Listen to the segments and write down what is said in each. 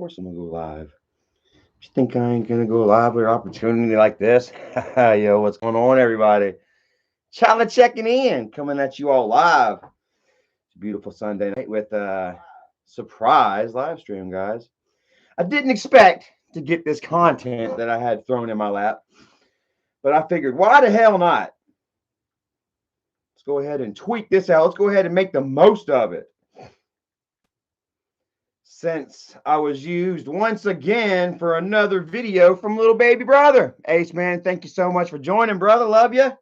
course I'm gonna go live. You think I ain't gonna go live with an opportunity like this? Yo, what's going on, everybody? Chala checking in, coming at you all live. It's a beautiful Sunday night with a surprise live stream, guys. I didn't expect to get this content that I had thrown in my lap, but I figured, why the hell not? Let's go ahead and tweak this out. Let's go ahead and make the most of it. Since I was used once again for another video from little baby brother. Ace, man, thank you so much for joining, brother. Love you.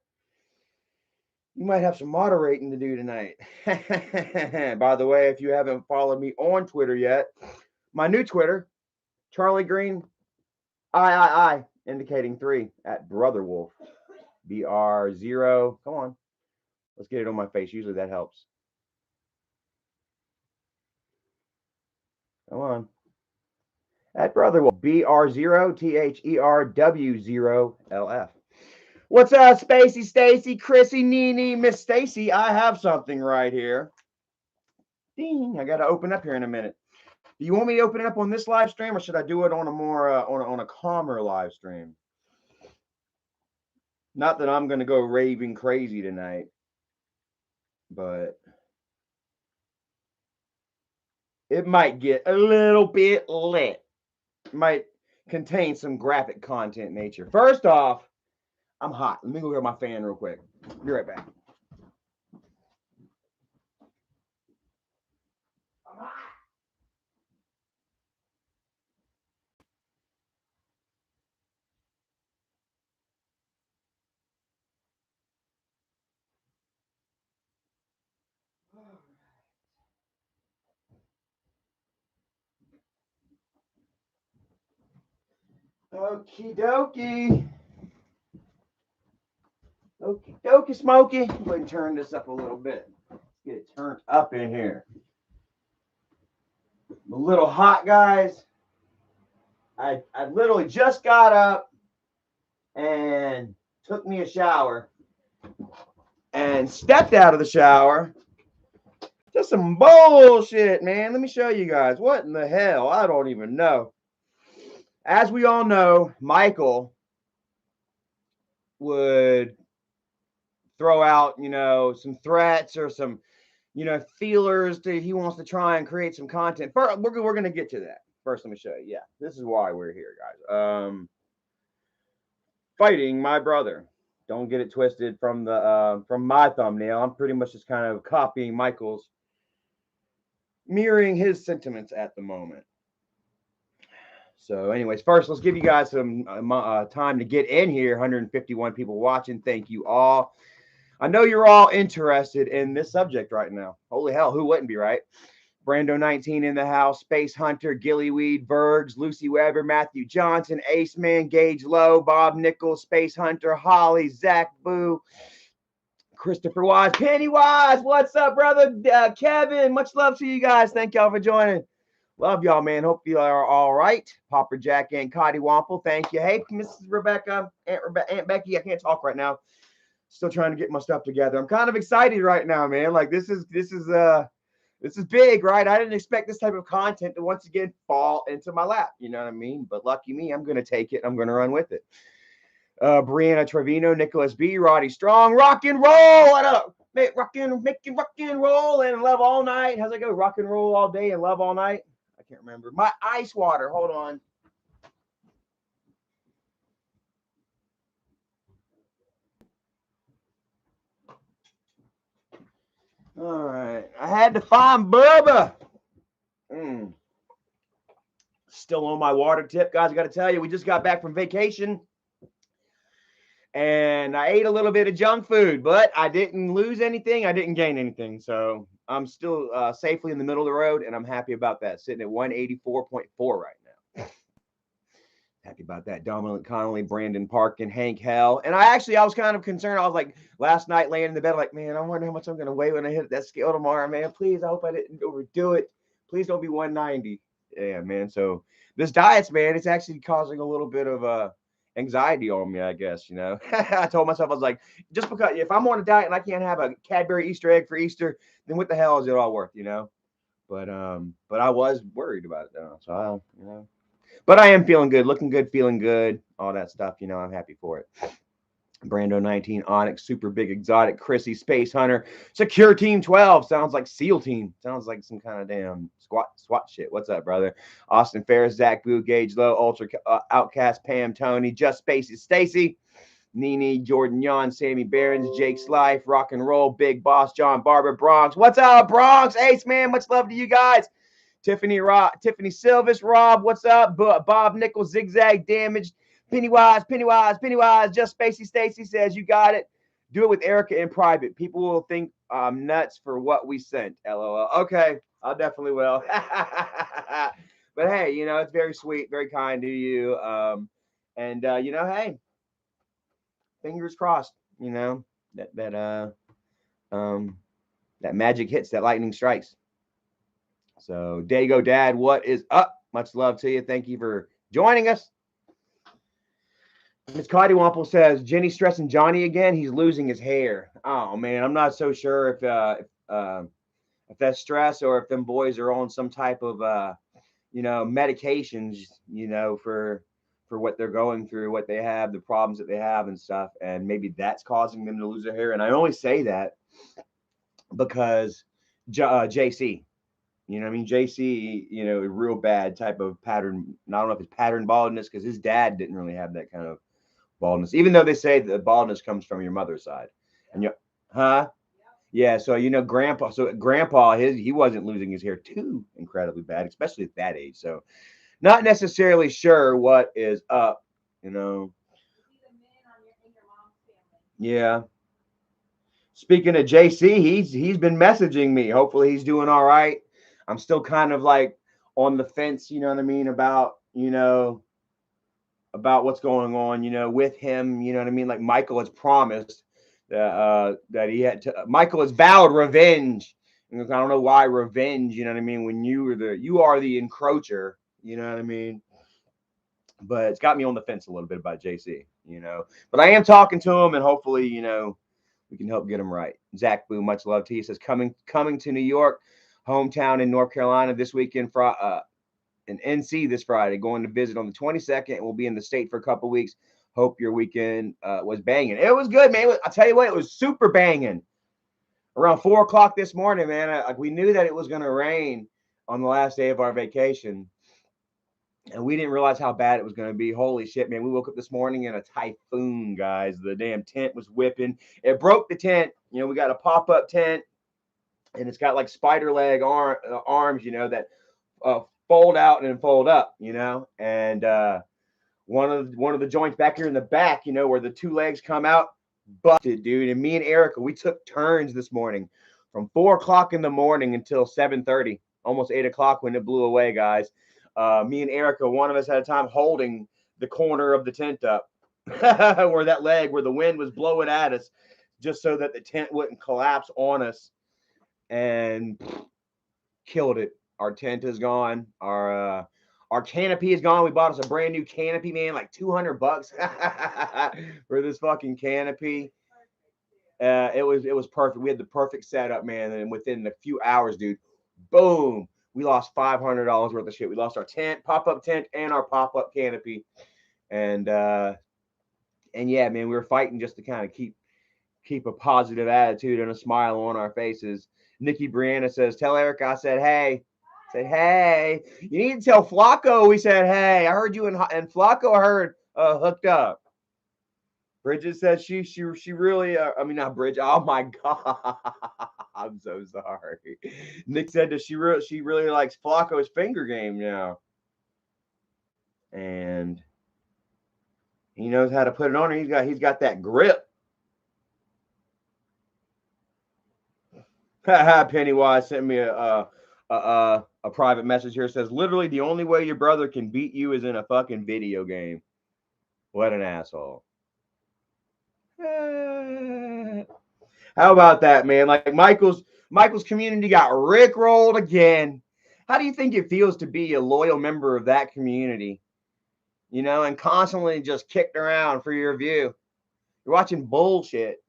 You might have some moderating to do tonight. By the way, if you haven't followed me on Twitter yet, my new Twitter, Charlie Green, I, indicating 3 at Brother Wolf. BR0. Come on. Let's get it on my face. Usually that helps. Come on. At Brother Wolf. BR0 THERW0LF. What's up, Spacey, Stacy, Chrissy, Nene, Miss Stacy? I have something right here. Ding! I got to open up here in a minute. Do you want me to open it up on this live stream, or should I do it on a more on a calmer live stream? Not that I'm going to go raving crazy tonight, but it might get a little bit lit. It might contain some graphic content nature. First off, I'm hot. Let me go get my fan real quick. Be right back. I'm hot. Okie dokie. Okie dokie, Smokey. Go ahead and turn this up a little bit. Let's get it turned up in here. I'm a little hot, guys. I literally just got up and took me a shower and stepped out of the shower. Just some bullshit, man. Let me show you guys. What in the hell? I don't even know. As we all know, Michael would throw out, some threats or some, feelers that he wants to try and create some content. First, we're going to get to that. First, let me show you. Yeah, this is why we're here, guys. Fighting my brother. Don't get it twisted from my thumbnail. I'm pretty much just kind of copying Michael's, mirroring his sentiments at the moment. So, anyways, first, let's give you guys some time to get in here. 151 people watching. Thank you all. I know you're all interested in this subject right now. Holy hell, who wouldn't be, right? Brando19 in the house, Space Hunter, Gillyweed, Bergs, Lucy Weber, Matthew Johnson, Ace Man, Gage Lowe, Bob Nichols, Space Hunter, Holly, Zach Boo, Christopher Wise, Pennywise. What's up, brother? Kevin, much love to you guys. Thank y'all for joining. Love y'all, man. Hope you are all right. Popper Jack and Cotty Wample, thank you. Hey, Mrs. Rebecca, Aunt Becky, I can't talk right now. Still trying to get my stuff together. I'm kind of excited right now, man. Like this is big, right? I didn't expect this type of content to once again fall into my lap. You know what I mean? But lucky me, I'm gonna take it. I'm gonna run with it. Brianna Trevino, Nicholas B, Roddy Strong, rock and roll. What up? Rock and roll and love all night. How's it go? Rock and roll all day and love all night. I can't remember. My ice water. Hold on. All right. I had to find Bubba. Still on my water tip, guys. I got to tell you, we just got back from vacation. And I ate a little bit of junk food, but I didn't lose anything. I didn't gain anything. So I'm still safely in the middle of the road, and I'm happy about that. Sitting at 184.4 right now. Happy about that. Dominic Connolly, Brandon Parkin, Hank Hell. And I was kind of concerned. I was like, last night laying in the bed, like, man, I wonder how much I'm going to weigh when I hit that scale tomorrow, man. Please, I hope I didn't overdo it. Please don't be 190. Yeah, man. So this diet's, man, it's actually causing a little bit of anxiety on me, I guess, I told myself, I was like, just because if I'm on a diet and I can't have a Cadbury Easter egg for Easter, then what the hell is it all worth, But I was worried about it though. So but I am feeling good, looking good, feeling good, all that stuff. I'm happy for it. Brando 19, Onyx, Super Big Exotic, Chrissy, Space Hunter, Secure Team 12. Sounds like SEAL Team. Sounds like some kind of damn SWAT shit. What's up, brother? Austin Ferris, Zach Boo, Gage Low, Ultra Outcast, Pam, Tony, Just Spacey, Stacy, Nene, Jordan Yon, Sammy Barons, Jake's Life, Rock and Roll, Big Boss, John Barber, Bronx. What's up, Bronx? Ace, man, much love to you guys. Tiffany Silvis, Rob, what's up? Bob Nichols, Zigzag, Damaged, Pennywise, Just Spacey Stacy says, you got it. Do it with Erica in private. People will think I'm nuts for what we sent. LOL. Okay, I definitely will. But hey, it's very sweet, very kind to you. And hey, fingers crossed, that magic hits, that lightning strikes. So, Dago Dad, what is up? Much love to you. Thank you for joining us. Miss Cottywomple says, Jenny stressing Johnny again. He's losing his hair. Oh, man. I'm not so sure if that's stress or if them boys are on some type of, medications, for what they're going through, what they have, the problems that they have and stuff. And maybe that's causing them to lose their hair. And I only say that because JC. You know what I mean? JC, a real bad type of pattern. I don't know if it's pattern baldness because his dad didn't really have that kind of baldness, even though they say the baldness comes from your mother's side. And huh? Yeah. So, grandpa, he wasn't losing his hair too incredibly bad, especially at that age. So not necessarily sure what is up, Yeah. Speaking of JC, he's been messaging me. Hopefully he's doing all right. I'm still kind of like on the fence, you know what I mean, about what's going on, with him, you know what I mean? Like Michael has promised that he had to Michael has vowed revenge. And I don't know why revenge, you know what I mean, when you are the encroacher, you know what I mean? But it's got me on the fence a little bit about JC, But I am talking to him and hopefully, we can help get him right. Zach Boo, much love to you. He says coming to New York, hometown in North Carolina this weekend. In NC this Friday. Going to visit on the 22nd. We'll be in the state for a couple weeks. Hope your weekend was banging. It was good, man. I'll tell you what, it was super banging. Around 4:00 this morning, man. We knew that it was going to rain on the last day of our vacation. And we didn't realize how bad it was going to be. Holy shit, man. We woke up this morning in a typhoon, guys. The damn tent was whipping. It broke the tent. We got a pop-up tent, and it's got like spider leg arms, that fold out and fold up, and one of the joints back here in the back, where the two legs come out, busted, dude. And me and Erica, we took turns this morning from 4:00 in the morning until 7:30, almost 8:00 when it blew away, guys. Me and Erica, one of us at a time, holding the corner of the tent up where the wind was blowing at us, just so that the tent wouldn't collapse on us, and killed it. Our tent is gone. Our canopy is gone. We bought us a brand new canopy, man, like $200 for this fucking canopy. It was perfect. We had the perfect setup, man, and within a few hours, dude, boom, we lost $500 worth of shit. We lost our tent, pop-up tent, and our pop-up canopy, and yeah, man, we were fighting just to kind of keep a positive attitude and a smile on our faces. Nikki Brianna says, tell Eric I said hey. Said, hey, you need to tell Flacco we said, hey. I heard you and Flacco hooked up. Bridget says she really, not Bridget. Oh my God. I'm so sorry. Nick said that she really likes Flacco's finger game now. And he knows how to put it on her. He's got that grip. Pennywise sent me a private message here. It says, literally the only way your brother can beat you is in a fucking video game. What an asshole. How about that, man? Like Michael's community got rickrolled again. How do you think it feels to be a loyal member of that community? And constantly just kicked around for your view. You're watching bullshit.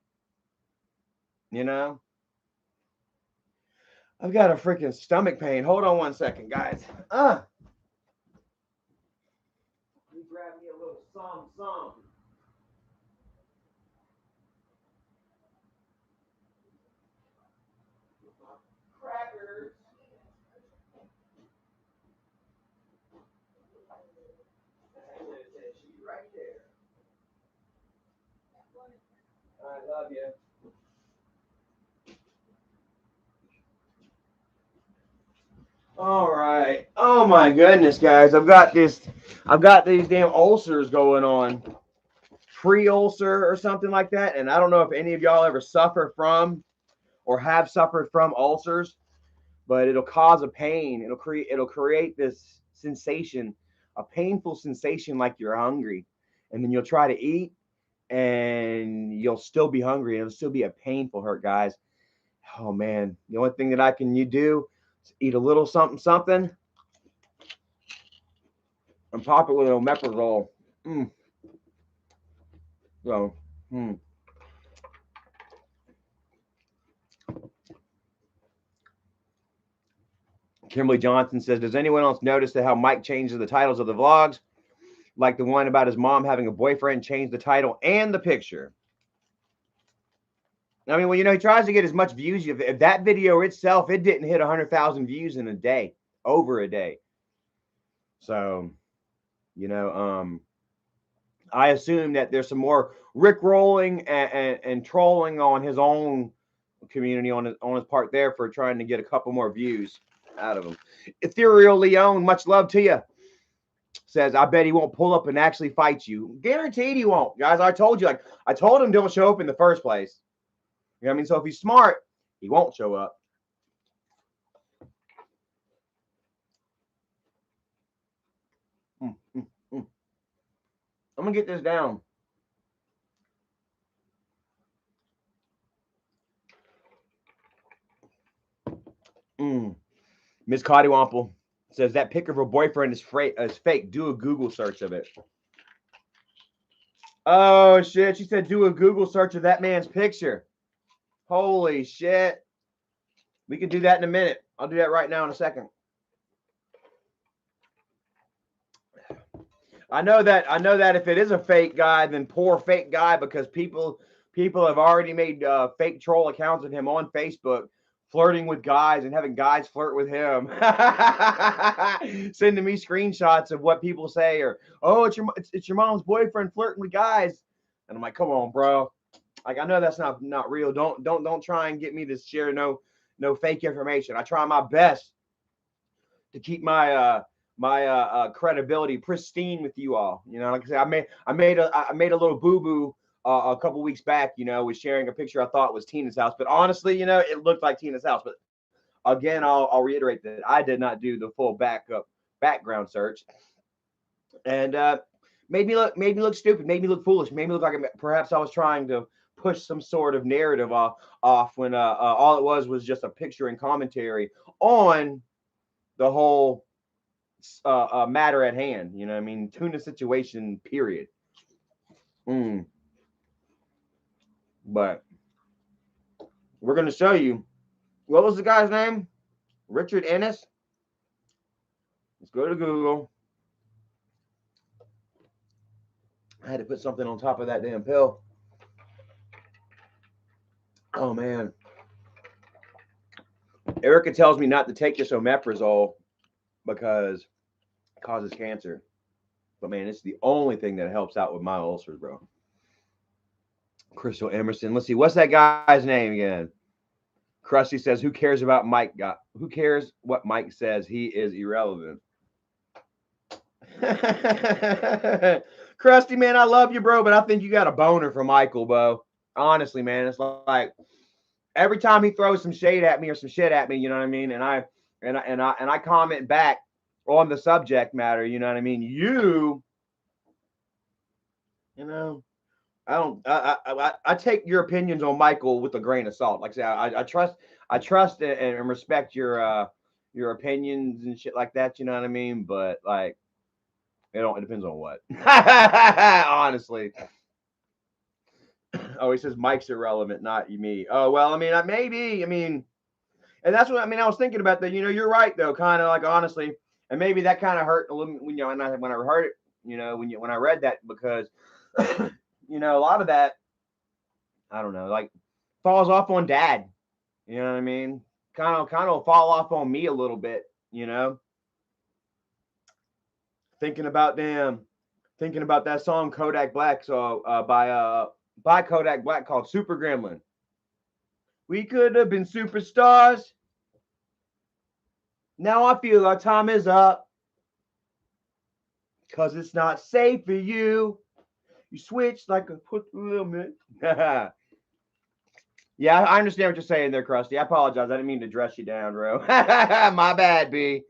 I've got a freaking stomach pain. Hold on one second, guys. Let me grab me a little some. Crackers. She's right there. I love you. All right. Oh my goodness, guys. I've got these damn ulcers going on. Pre-ulcer or something like that. And I don't know if any of y'all ever suffer from or have suffered from ulcers, but it'll cause a pain. It'll create this sensation, a painful sensation like you're hungry. And then you'll try to eat and you'll still be hungry. It'll still be a painful hurt, guys. Oh man. The only thing that I can you do is eat a little something and pop it with omeprazole. Mm. So, Kimberly Johnson says, does anyone else notice that how Mike changes the titles of the vlogs? Like the one about his mom having a boyfriend, change the title and the picture. I mean, well, he tries to get as much views. If that video itself, it didn't hit 100,000 views in a day, over a day. So, I assume that there's some more rickrolling and trolling on his own community on his part there for trying to get a couple more views out of him. Ethereal Leon, much love to you. Says, I bet he won't pull up and actually fight you. Guaranteed he won't, guys. I told you, I told him don't show up in the first place. You know what I mean? So if he's smart, he won't show up. I'm gonna get this down. Miss Cottywomple says that pic of her boyfriend is fake. Do a Google search of it. Oh shit! She said do a Google search of that man's picture. Holy shit! We can do that in a minute. I'll do that right now in a second. I know that if it is a fake guy, then poor fake guy, because people have already made fake troll accounts of him on Facebook, flirting with guys and having guys flirt with him, sending me screenshots of what people say, or it's your mom's boyfriend flirting with guys, and I'm like, come on, bro. Like, I know that's not real. Don't try and get me to share no fake information. I try my best to keep my credibility pristine with you all. Like I said, I made a little boo boo a couple weeks back. Was sharing a picture I thought was Tina's house, but honestly, it looked like Tina's house. But again, I'll reiterate that I did not do the full background search, and made me look stupid, made me look foolish, made me look like perhaps I was trying to push some sort of narrative off when all it was just a picture and commentary on the whole matter at hand. You know what I mean? Tuna situation, period. But we're going to show you. What was the guy's name? Richard Ennis. Let's go to Google. I had to put something on top of that damn pill. Oh, man. Erica tells me not to take this omeprazole because it causes cancer. But, man, it's the only thing that helps out with my ulcers, bro. Crystal Emerson. Let's see. What's that guy's name again? Krusty says, who cares about Mike? Who cares what Mike says? He is irrelevant. Krusty, man, I love you, bro, but I think you got a boner for Michael, bro. Honestly, man, it's like every time he throws some shade at me or some shit at me, you know what I mean? And I comment back on the subject matter, you know what I mean? I take your opinions on Michael with a grain of salt. Like I say, I trust and respect your opinions and shit like that. You know what I mean? But like, it depends on what. Honestly. Oh, he says Mike's irrelevant, not me. Oh well, I mean, maybe. I mean, And that's what I mean. I was thinking about that. You know, you're right though, kind of like honestly, and maybe that kind of hurt a little. You know, when I heard it, you know, when I read that because, you know, a lot of that, I don't know, like falls off on dad. You know what I mean? Kind of fall off on me a little bit. You know, thinking about thinking about that song Kodak Black, so by Kodak Black called Super Gremlin. We could have been superstars. Now I feel our time is up. Cause it's not safe for you. You switch like a put little bit. Yeah, I understand what you're saying there, Krusty. I apologize. I didn't mean to dress you down, bro. My bad, B.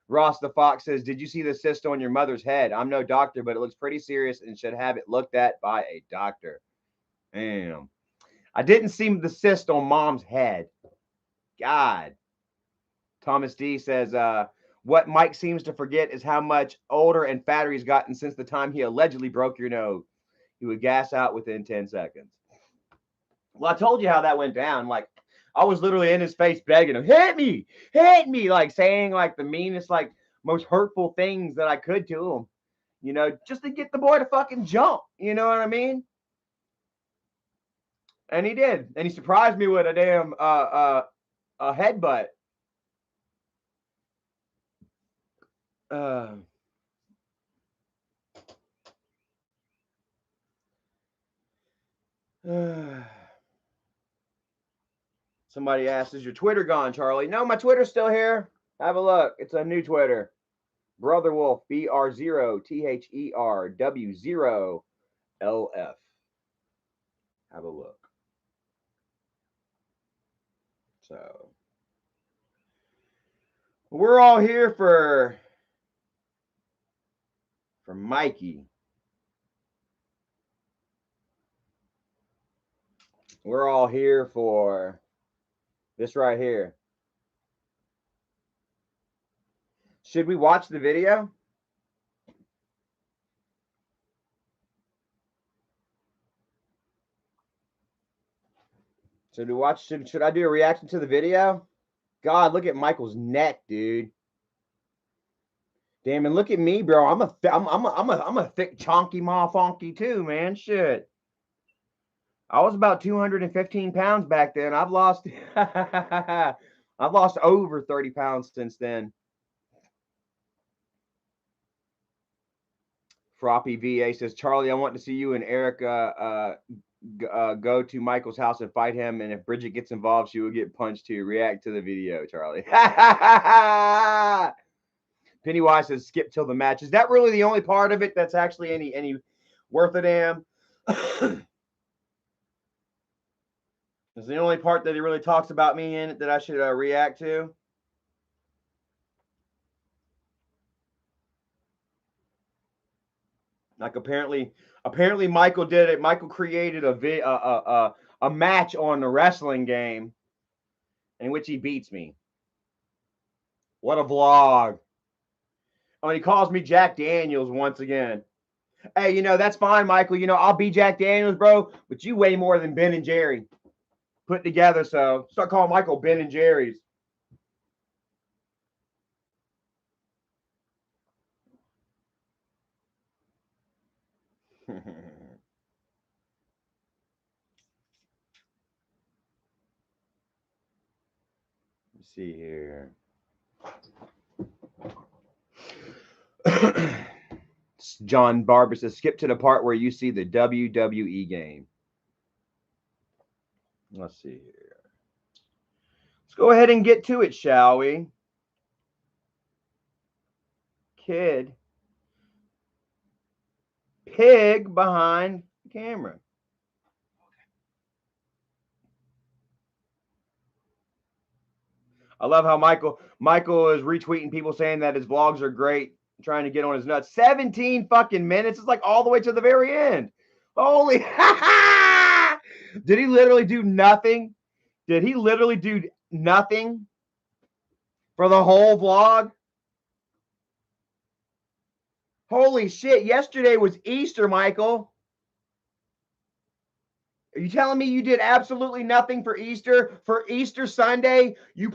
Ross the Fox says, "Did you see the cyst on your mother's head? I'm no doctor, but it looks pretty serious and should have it looked at by a doctor." Damn. I didn't see the cyst on mom's head. God. Thomas D says, what Mike seems to forget is how much older and fatter he's gotten since the time he allegedly broke your nose. He would gas out within 10 seconds. Well, I told you how that went down. Like, I was literally in his face begging him, hit me, like saying like the meanest, like most hurtful things that I could to him, you know, just to get the boy to fucking jump. You know what I mean? And he did. And he surprised me with a damn a headbutt. Somebody asked, is your Twitter gone, Charlie? No, my Twitter's still here. Have a look. It's a new Twitter. Brother Wolf, BR0, THERW0, LF. Have a look. So, we're all here for Mikey. We're all here for this right here. Should we watch the video? Should we watch? Should I do a reaction to the video? God, look at Michael's neck, dude. Damn, and look at me, bro. I'm a thick, chonky motherfunky too, man. Shit. I was about 215 pounds back then. I've lost I've lost over 30 pounds since then. Froppy VA says, Charlie, I want to see you and Erica go to Michael's house and fight him. And if Bridget gets involved, she will get punched too. React to the video, Charlie. Pennywise says, skip till the match. Is that really the only part of it that's actually any worth a damn? Is the only part that he really talks about me in it that I should react to? Like apparently Michael did it. Michael created a match on the wrestling game in which he beats me. What a vlog. Oh, and he calls me Jack Daniels once again. Hey, you know, that's fine, Michael. You know, I'll be Jack Daniels, bro, but you weigh more than Ben and Jerry put together. So start calling Michael Ben and Jerry's. Let's see here. John Barber says, skip to the part where you see the WWE game. Let's see here. Let's go ahead and get to it, shall we? Kid. Pig behind the camera. I love how Michael is retweeting people saying that his vlogs are great, trying to get on his nuts. 17 fucking minutes. It's like all the way to the very end. Holy. Did he literally do nothing? Did he literally do nothing for the whole vlog? Holy shit. Yesterday was Easter, Michael. Are you telling me you did absolutely nothing for Easter? For Easter Sunday, you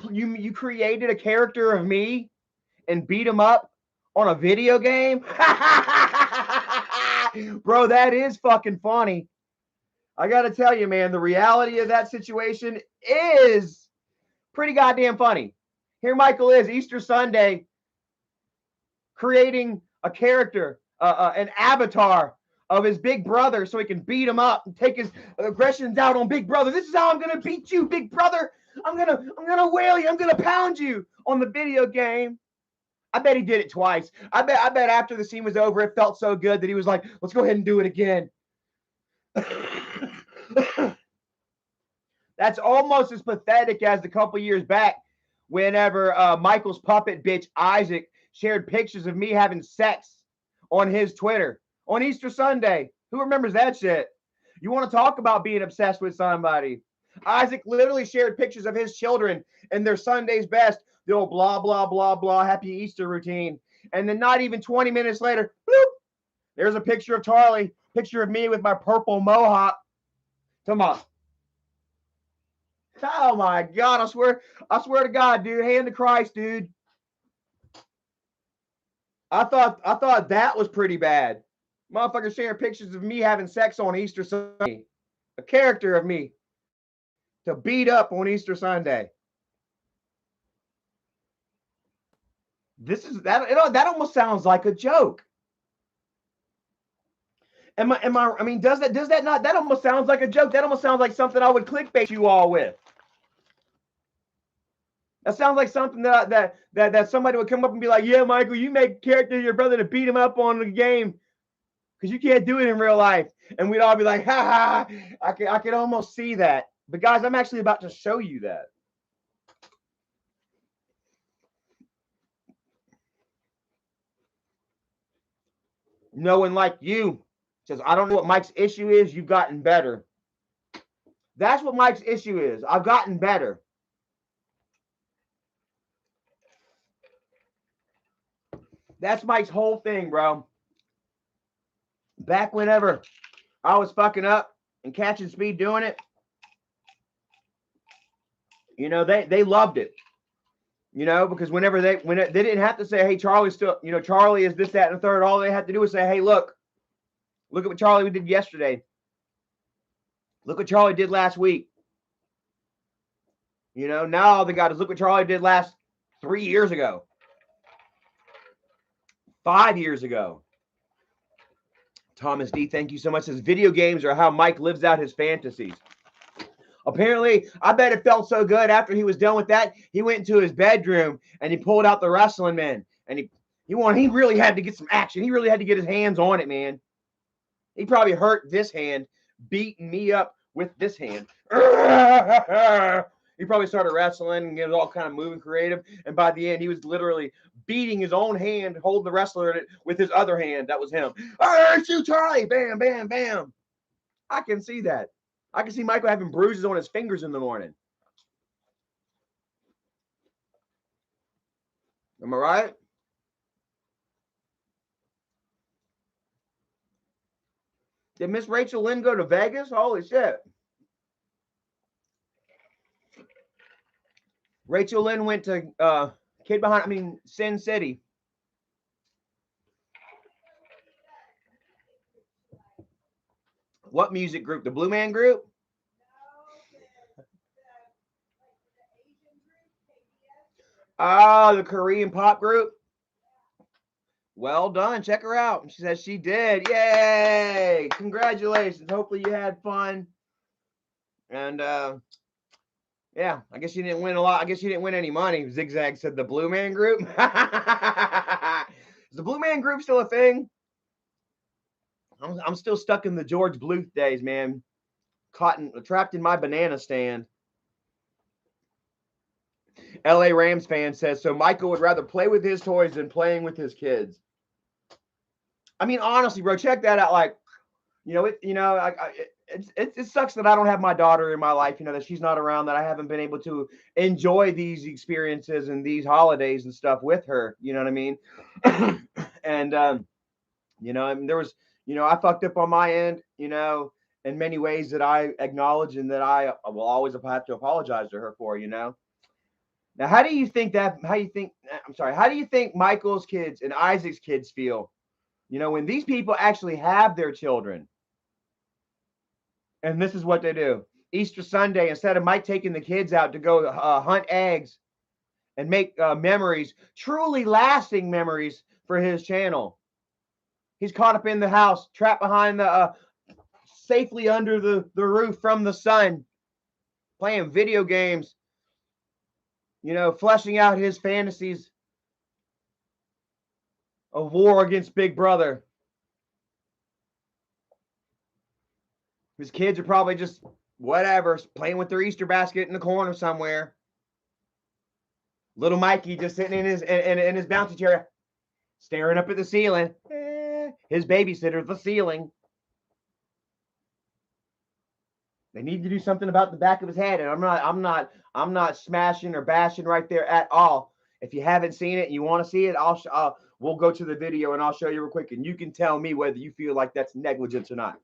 created a character of me and beat him up on a video game? Bro, that is fucking funny. I got to tell you, man, the reality of that situation is pretty goddamn funny. Here Michael is, Easter Sunday, creating a character, an avatar of his big brother so he can beat him up and take his aggressions out on big brother. This is how I'm going to beat you, big brother. I'm going to whale you. I'm going to pound you on the video game. I bet he did it twice. I bet after the scene was over, it felt so good that he was like, let's go ahead and do it again. That's almost as pathetic as the couple years back whenever Michael's puppet bitch Isaac shared pictures of me having sex on his Twitter on Easter Sunday. Who remembers that shit? You want to talk about being obsessed with somebody? Isaac literally shared pictures of his children and their Sunday's best, the old blah, blah, blah, blah, happy Easter routine. And then not even 20 minutes later, bloop, there's a picture of Charlie, picture of me with my purple mohawk. Come on. Oh my God, I swear to God, dude, hand to Christ, dude. I thought that was pretty bad. Motherfucker sharing pictures of me having sex on Easter Sunday. A character of me to beat up on Easter Sunday. This is that almost sounds like a joke. I mean, does that not, that almost sounds like a joke. That almost sounds like something I would clickbait you all with. That sounds like something that somebody would come up and be like, yeah, Michael, you make a character of your brother to beat him up on the game because you can't do it in real life. And we'd all be like, ha ha, I can almost see that. But guys, I'm actually about to show you that. No one like you says, I don't know what Mike's issue is. You've gotten better. That's what Mike's issue is. I've gotten better. That's Mike's whole thing, bro. Back whenever I was fucking up and catching speed doing it, you know, they loved it. You know, because when they didn't have to say, hey, Charlie's still, you know, Charlie is this, that, and the third. All they had to do was say, hey, look at what Charlie did yesterday. Look what Charlie did last week. You know, now all they got is look what Charlie did last 3 years ago. 5 years ago. Thomas D, thank you so much. Says video games are how Mike lives out his fantasies. Apparently, I bet it felt so good after he was done with that. He went into his bedroom and he pulled out the wrestling man. And he really had to get some action. He really had to get his hands on it, man. He probably hurt this hand, beating me up with this hand. He probably started wrestling and get all kind of moving creative. And by the end, he was literally beating his own hand, holding the wrestler in it with his other hand. That was him. I hurt you, Charlie. Bam, bam, bam. I can see that. I can see Michael having bruises on his fingers in the morning. Am I right? Did Miss Rachel Lynn go to Vegas? Holy shit. Rachel Lynn went to Sin City. What music group? The Blue Man Group? Ah, the Korean pop group. Well done. Check her out. She says she did. Yay! Congratulations. Hopefully you had fun. And yeah, I guess you didn't win a lot. I guess you didn't win any money. Zigzag said the Blue Man Group. Is the Blue Man Group still a thing? I'm still stuck in the George Bluth days, man. Trapped in my banana stand. LA Rams fan says, so Michael would rather play with his toys than playing with his kids. I mean, honestly, bro, check that out. Like, you know, it sucks that I don't have my daughter in my life, you know, that she's not around, that I haven't been able to enjoy these experiences and these holidays and stuff with her. You know what I mean? And, you know, I mean, there was, you know, I fucked up on my end, you know, in many ways that I acknowledge and that I will always have to apologize to her for, you know. Now, how do you think how do you think Michael's kids and Isaac's kids feel, you know, when these people actually have their children? And this is what they do. Easter Sunday, instead of Mike taking the kids out to go hunt eggs and make memories, truly lasting memories for his channel, he's caught up in the house, trapped behind the, safely under the roof from the sun, playing video games, you know, fleshing out his fantasies of war against Big Brother. His kids are probably just whatever, playing with their Easter basket in the corner somewhere. Little Mikey just sitting in his bouncy chair, staring up at the ceiling. His babysitter, the ceiling. They need to do something about the back of his head, and I'm not smashing or bashing right there at all. If you haven't seen it and you want to see it, we'll go to the video and I'll show you real quick, and you can tell me whether you feel like that's negligence or not.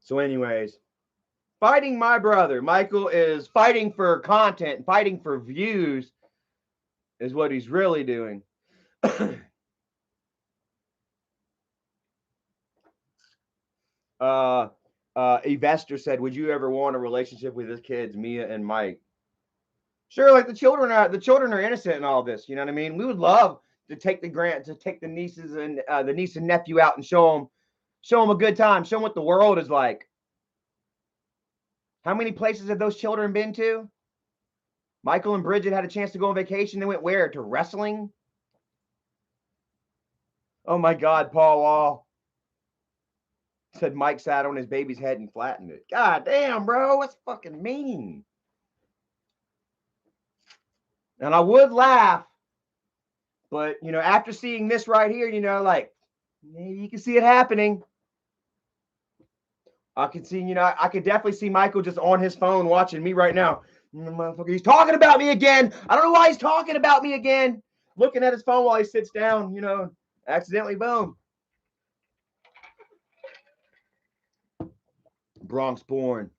So, anyways, fighting my brother. Michael is fighting for content, fighting for views is what he's really doing. Evester said, would you ever want a relationship with his kids, Mia and Mike? Sure, like the children are innocent in all this, you know what I mean? We would love to take the nieces and the niece and nephew out and show them a good time, show them what the world is like. How many places have those children been to? Michael and Bridget had a chance to go on vacation. They went where? To wrestling? Oh my God, Paul Wall said Mike sat on his baby's head and flattened it. God damn, bro, that's fucking mean. And I would laugh, but, you know, after seeing this right here, you know, like, you can see it happening. I could see, you know, I could definitely see Michael just on his phone watching me right now. Motherfucker, he's talking about me again. I don't know why he's talking about me again. Looking at his phone while he sits down, you know, accidentally, boom. Bronx born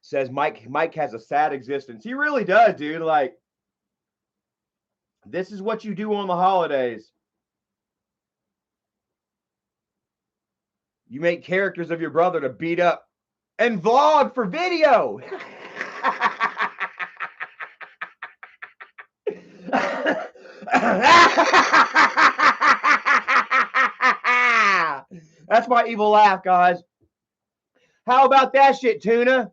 says Mike has a sad existence. He really does, dude. Like, this is what you do on the holidays. You make characters of your brother to beat up and vlog for video. That's my evil laugh, guys. How about that shit, Tuna?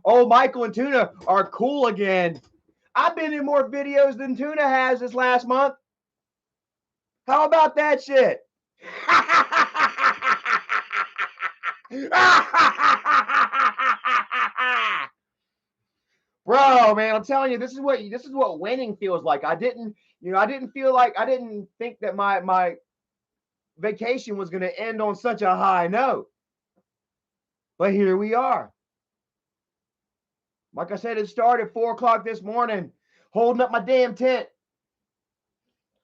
Oh, Michael and Tuna are cool again. I've been in more videos than Tuna has this last month. How about that shit? Bro, man, I'm telling you, this is what winning feels like. I didn't think that my vacation was going to end on such a high note. But here we are. Like I said, it started 4 o'clock this morning, holding up my damn tent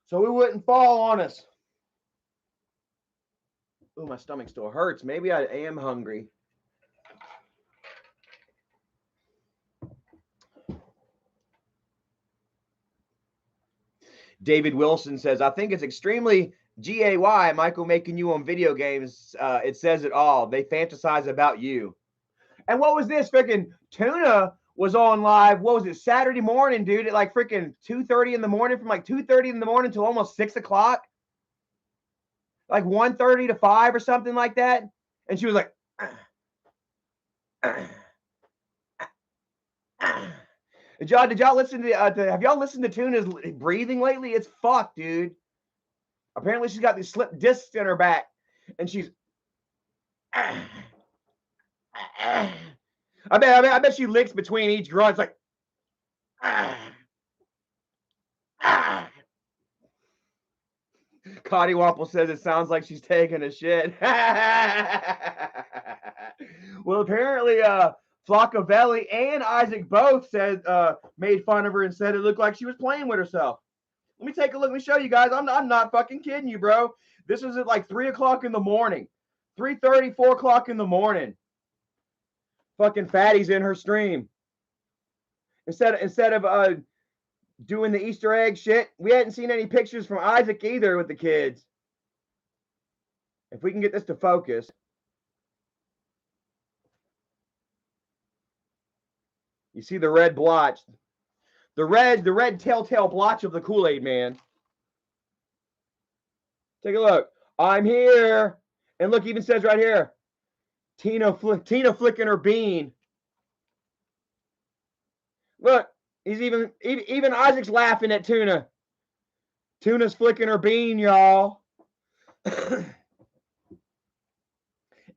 so it wouldn't fall on us. Oh, my stomach still hurts. Maybe I am hungry. David Wilson says, I think it's extremely gay, Michael making you on video games. It says it all. They fantasize about you. And what was this? Freaking Tuna was on live. What was it? Saturday morning, dude, at like freaking 2:30 in the morning, from like 2:30 in the morning till almost 6 o'clock. Like 1:30 to 5 or something like that. And she was like, Did y'all listen to have y'all listened to Tuna's breathing lately? It's fucked, dude. Apparently she's got these slipped discs in her back, and she's I bet she licks between each grunt. It's like Cotty Wample says it sounds like she's taking a shit. Well, apparently Flaccavelli and Isaac both said made fun of her and said it looked like she was playing with herself. Let me take a look. Let me show you guys. I'm not fucking kidding you, bro. This was at like 3 o'clock in the morning. 3:30, 4 o'clock in the morning. Fucking Fatty's in her stream. Instead of doing the Easter egg shit, we hadn't seen any pictures from Isaac either with the kids. If we can get this to focus. You see the red blotch. The red telltale blotch of the Kool-Aid man. Take a look. I'm here. And look, even says right here, Tina flicking her bean. Look, he's even Isaac's laughing at Tuna. Tuna's flicking her bean, y'all.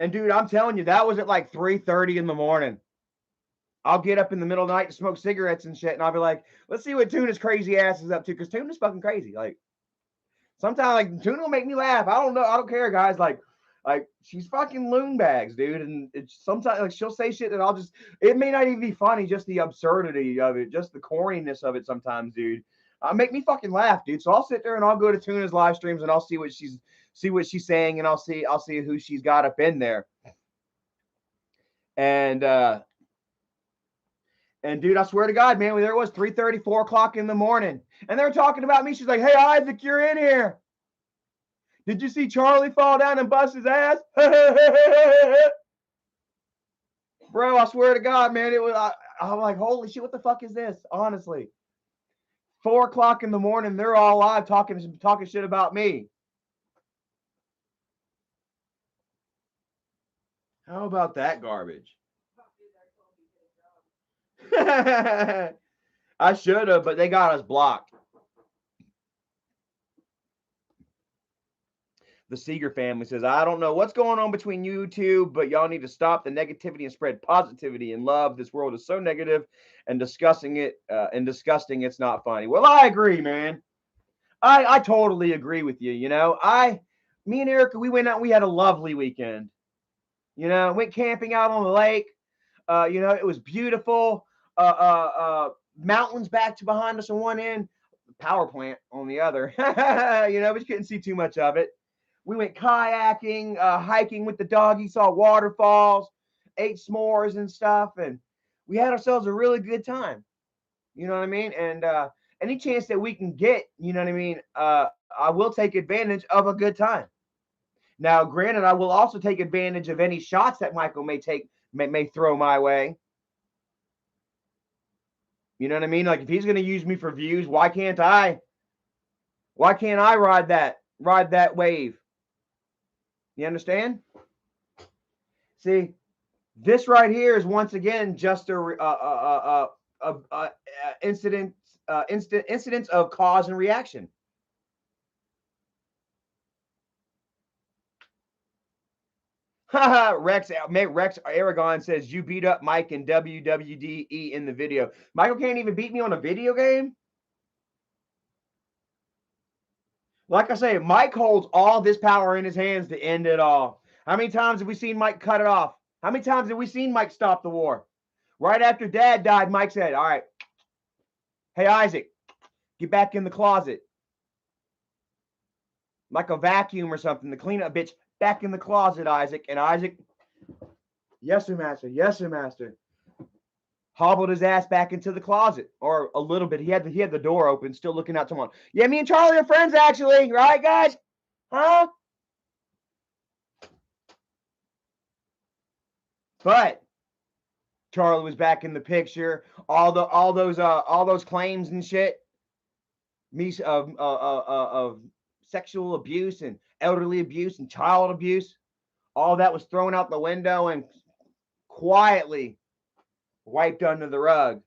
And dude, I'm telling you, that was at like 3:30 in the morning. I'll get up in the middle of the night to smoke cigarettes and shit, and I'll be like, let's see what Tuna's crazy ass is up to, because Tuna's fucking crazy. Like, sometimes like Tuna will make me laugh. I don't know. I don't care, guys. Like she's fucking loon bags, dude. And it's sometimes like she'll say shit that I'll just, it may not even be funny, just the absurdity of it, just the corniness of it sometimes, dude. Make me fucking laugh, dude. So I'll sit there and I'll go to Tuna's live streams and I'll see what she's saying, and I'll see who she's got up in there. And dude, I swear to God, man, there it was 3:30, 4 o'clock in the morning. And they're talking about me. She's like, hey, Isaac, you're in here. Did you see Charlie fall down and bust his ass? Bro, I swear to God, man, it was. I'm like, holy shit, what the fuck is this? Honestly. 4 o'clock in the morning, they're all live talking shit about me. How about that garbage? I should have, but they got us blocked. The Seeger family says, I don't know what's going on between you two, but y'all need to stop the negativity and spread positivity and love. This world is so negative and disgusting. It's not funny. Well, I agree, man. I totally agree with you. You know, me and Erica, we went out and we had a lovely weekend. You know, went camping out on the lake. You know, it was beautiful. Mountains back to behind us on one end, power plant on the other. You know, but you couldn't see too much of it. We went kayaking, hiking with the doggy, saw waterfalls, ate s'mores and stuff, and we had ourselves a really good time. You know what I mean? And any chance that we can get, you know what I mean, I will take advantage of a good time. Now, granted, I will also take advantage of any shots that Michael may throw my way. You know what I mean? Like if he's going to use me for views, why can't I ride that wave? You understand? See, this right here is once again just a incidents of cause and reaction. Rex Aragon says you beat up Mike in WWDE in the video. Michael can't even beat me on a video game. Like I say, Mike holds all this power in his hands to end it all. How many times have we seen Mike cut it off? How many times have we seen Mike stop the war? Right after Dad died, Mike said, all right, hey, Isaac, get back in the closet. Like a vacuum or something to clean up, bitch. Back in the closet, Isaac. And Isaac, yes, sir, master. Yes, sir, master. Hobbled his ass back into the closet, or a little bit. He had the door open, still looking out someone. Yeah, me and Charlie are friends, actually. Right, guys? Huh? But Charlie was back in the picture. All those claims and shit. Me of sexual abuse and elderly abuse and child abuse. All that was thrown out the window and quietly wiped under the rug.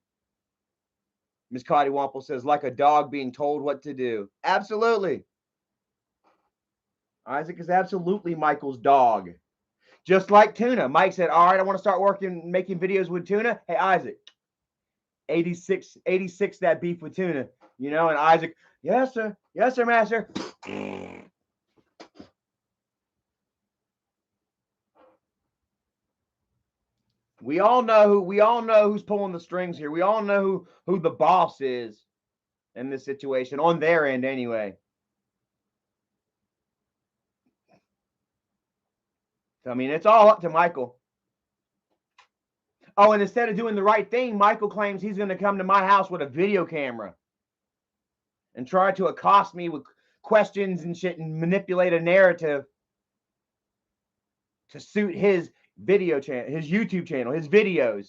Miss Cotty Wample says, like a dog being told what to do. Absolutely. Isaac is absolutely Michael's dog. Just like Tuna. Mike said, all right, I want to start making videos with Tuna. Hey, Isaac, 86 that beef with Tuna. You know, and Isaac, yes, sir. Yes, sir, master. We all know who's pulling the strings here. We all know who the boss is. in this situation on their end anyway. So, I mean, it's all up to Michael. Oh, and instead of doing the right thing, Michael claims he's going to come to my house with a video camera and try to accost me with questions and shit and manipulate a narrative to suit his video channel, his YouTube channel, his videos.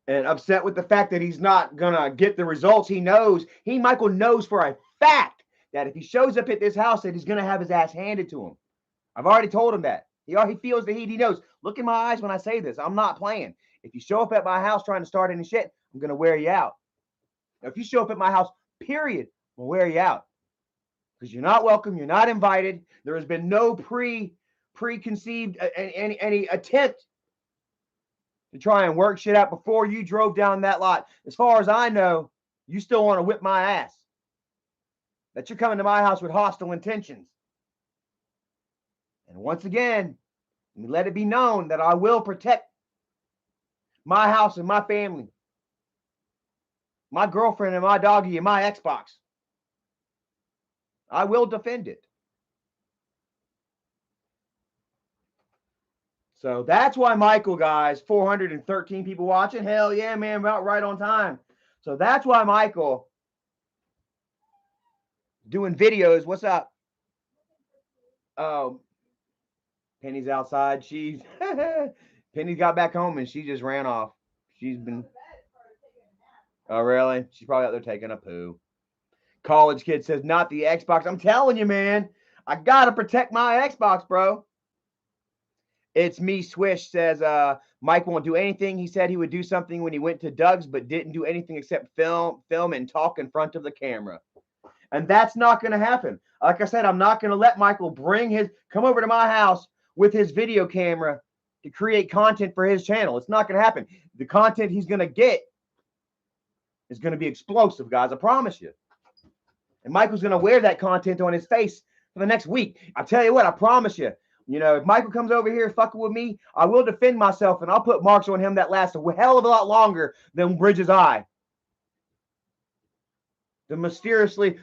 And upset with the fact that he's not gonna get the results he knows. Michael knows for a fact that if he shows up at this house, that he's gonna have his ass handed to him. I've already told him that. He feels the heat. He knows. Look in my eyes when I say this. I'm not playing. If you show up at my house trying to start any shit, I'm gonna wear you out. Now, if you show up at my house, period, I'm gonna wear you out. Because you're not welcome, you're not invited. There has been no preconceived any attempt to try and work shit out before you drove down that lot. As far as I know, you still want to whip my ass. That you're coming to my house with hostile intentions. And once again, let it be known that I will protect my house and my family, my girlfriend and my doggy and my Xbox. I will defend it. So that's why Michael, guys, 413 people watching. Hell yeah, man, about right on time. So that's why Michael doing videos. What's up? Oh, Penny's outside. Penny got back home and she just ran off. She's been. Oh, really? She's probably out there taking a poo. College kid says, not the Xbox. I'm telling you, man. I got to protect my Xbox, bro. It's me, Swish says, Mike won't do anything. He said he would do something when he went to Doug's, but didn't do anything except film and talk in front of the camera. And that's not going to happen. Like I said, I'm not going to let Michael come over to my house with his video camera to create content for his channel. It's not going to happen. The content he's going to get is going to be explosive, guys. I promise you. And Michael's going to wear that content on his face for the next week. I tell you what, I promise you. You know, if Michael comes over here fucking with me, I will defend myself and I'll put marks on him that last a hell of a lot longer than Bridges' eye. The mysteriously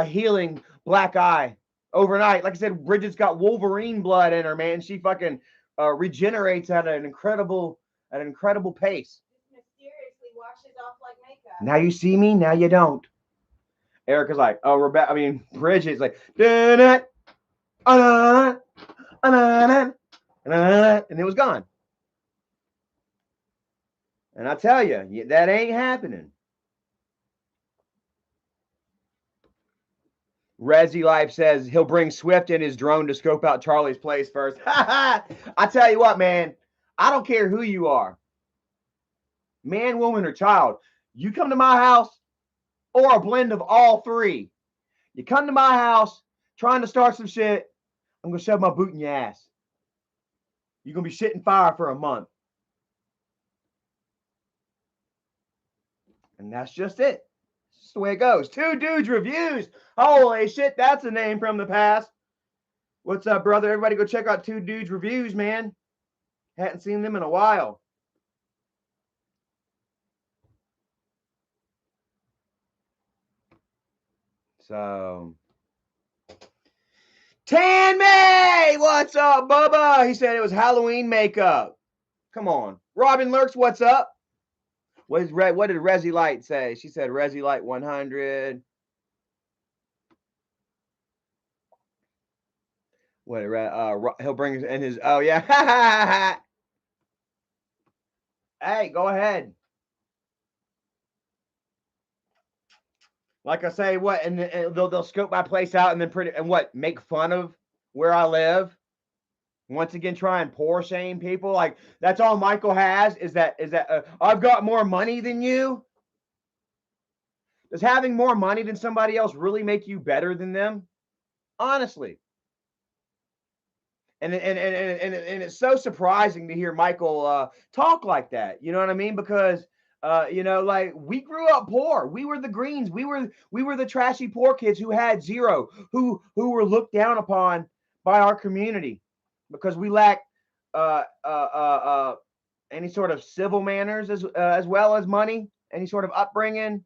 healing black eye overnight. Like I said, Bridget's got Wolverine blood in her, man. She fucking regenerates at an incredible pace. Mysteriously washes off like makeup. Now you see me, now you don't. Erica's like, oh, Rebecca. I mean, Bridget's like, and it was gone. And I tell you, that ain't happening. Resi Life says he'll bring Swift in his drone to scope out Charlie's place first. I tell you what, man, I don't care who you are, man, woman, or child. You come to my house, or a blend of all three. You come to my house trying to start some shit, I'm going to shove my boot in your ass. You're going to be shitting fire for a month. And that's just it. It's just the way it goes. Two Dudes Reviews. Holy shit, that's a name from the past. What's up, brother? Everybody go check out Two Dudes Reviews, man. Hadn't seen them in a while. So, Tan May, what's up, Bubba? He said it was Halloween makeup. Come on. Robin Lurks, what's up? What did Resi Light say? She said Resi Light 100. What? He'll bring in his. Oh yeah. Hey, go ahead. Like I say, what? And they'll scope my place out and then make fun of where I live. Once again, try and poor shame people. Like that's all Michael has is that I've got more money than you. Does having more money than somebody else really make you better than them? Honestly. And it's so surprising to hear Michael talk like that. You know what I mean? Because like we grew up poor. We were the Greens. We were the trashy poor kids who had zero, who were looked down upon by our community because we lacked Any sort of civil manners as well as money? Any sort of upbringing?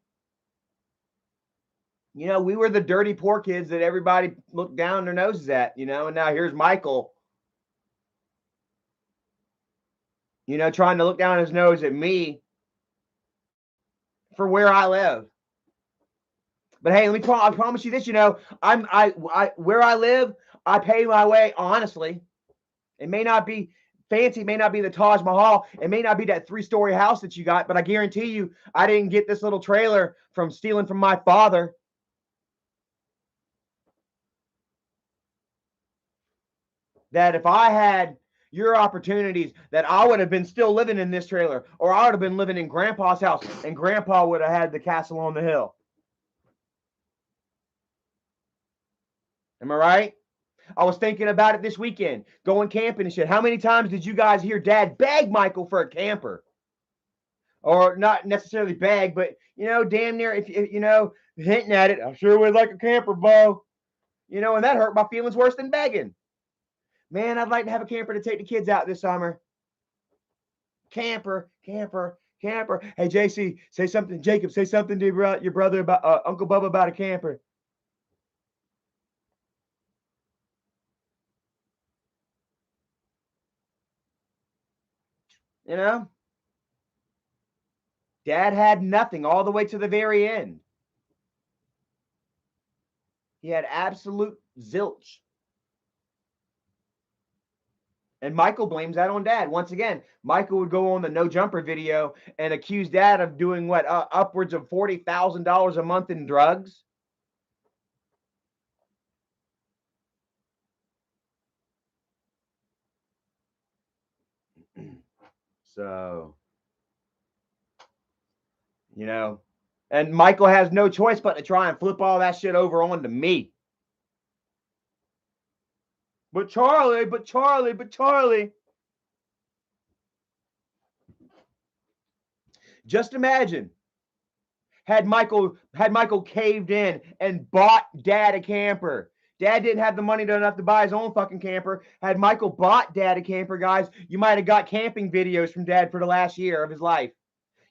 You know, we were the dirty poor kids that everybody looked down their noses at, you know, and now here's Michael, you know, trying to look down his nose at me for where I live. But hey, I promise you this, you know, where I live, I pay my way honestly. It may not be fancy, it may not be the Taj Mahal, it may not be that 3-story house that you got, but I guarantee you, I didn't get this little trailer from stealing from my father. That if I had your opportunities, that I would have been still living in this trailer, or I would have been living in Grandpa's house, and Grandpa would have had the castle on the hill. Am I right? I was thinking about it this weekend, going camping and shit. How many times did you guys hear Dad beg Michael for a camper? Or not necessarily beg, but you know, damn near, if you know, hinting at it. I sure would like a camper, Bo. You know, and that hurt my feelings worse than begging. Man, I'd like to have a camper to take the kids out this summer. Camper, camper, camper. Hey, JC, say something. Jacob, say something to your brother about Uncle Bubba about a camper. You know, Dad had nothing all the way to the very end. He had absolute zilch. And Michael blames that on Dad. Once again, Michael would go on the No Jumper video and accuse Dad of doing what, upwards of $40,000 a month in drugs. So, you know, and Michael has no choice but to try and flip all that shit over onto me. But Charlie, but Charlie, but Charlie. Just imagine had Michael caved in and bought Dad a camper. Dad didn't have the money enough to buy his own fucking camper. Had Michael bought Dad a camper, guys, you might have got camping videos from Dad for the last year of his life.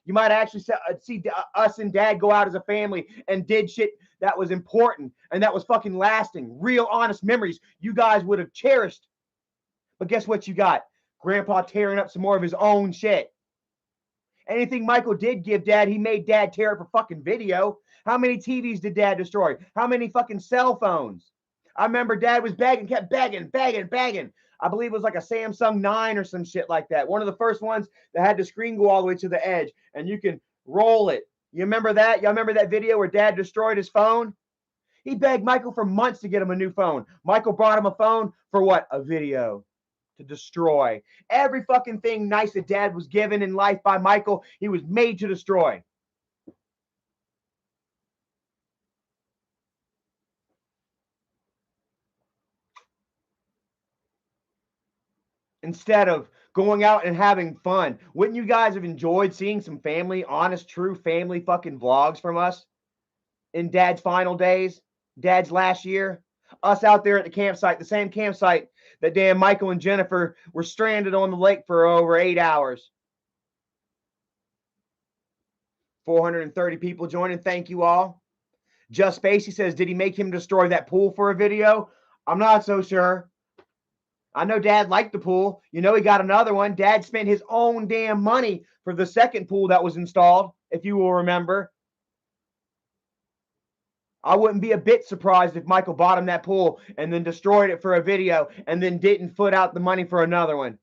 You might actually see us and Dad go out as a family and did shit that was important and that was fucking lasting. Real honest memories you guys would have cherished. But guess what you got? Grandpa tearing up some more of his own shit. Anything Michael did give Dad, he made Dad tear up for fucking video. How many TVs did Dad destroy? How many fucking cell phones? I remember Dad was begging, kept begging. I believe it was like a Samsung 9 or some shit like that. One of the first ones that had the screen go all the way to the edge and you can roll it. You remember that? Y'all remember that video where Dad destroyed his phone? He begged Michael for months to get him a new phone. Michael brought him a phone for what? A video. To destroy. Every fucking thing nice that Dad was given in life by Michael, he was made to destroy. Instead of going out and having fun. Wouldn't you guys have enjoyed seeing some family, honest, true family fucking vlogs from us in Dad's final days, Dad's last year? Us out there at the campsite, the same campsite that damn Michael and Jennifer were stranded on the lake for over 8 hours. 430 people joining. Thank you all. Just Spacey says, did he make him destroy that pool for a video? I'm not so sure. I know Dad liked the pool. You know, he got another one. Dad spent his own damn money for the second pool that was installed, if you will remember. I wouldn't be a bit surprised if Michael bought him that pool and then destroyed it for a video and then didn't foot out the money for another one.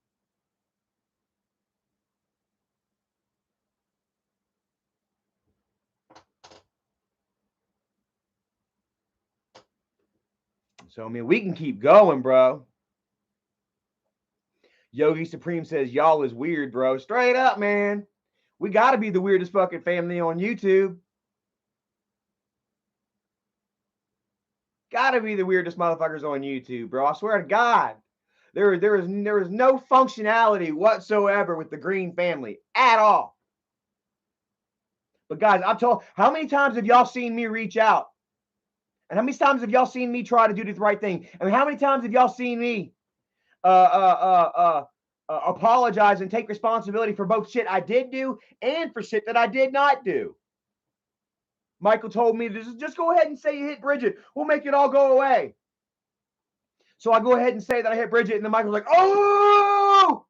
So, I mean, we can keep going, bro. Yogi Supreme says, y'all is weird, bro. Straight up, man. We got to be the weirdest fucking family on YouTube. Got to be the weirdest motherfuckers on YouTube, bro. I swear to God. There is no functionality whatsoever with the Green family at all. But guys, I'm told, how many times have y'all seen me reach out? And how many times have y'all seen me try to do the right thing? I mean, how many times have y'all seen me apologize and take responsibility for both shit I did do and for shit that I did not do. Michael told me, just go ahead and say you hit Bridget. We'll make it all go away. So I go ahead and say that I hit Bridget, and then Michael's like, oh,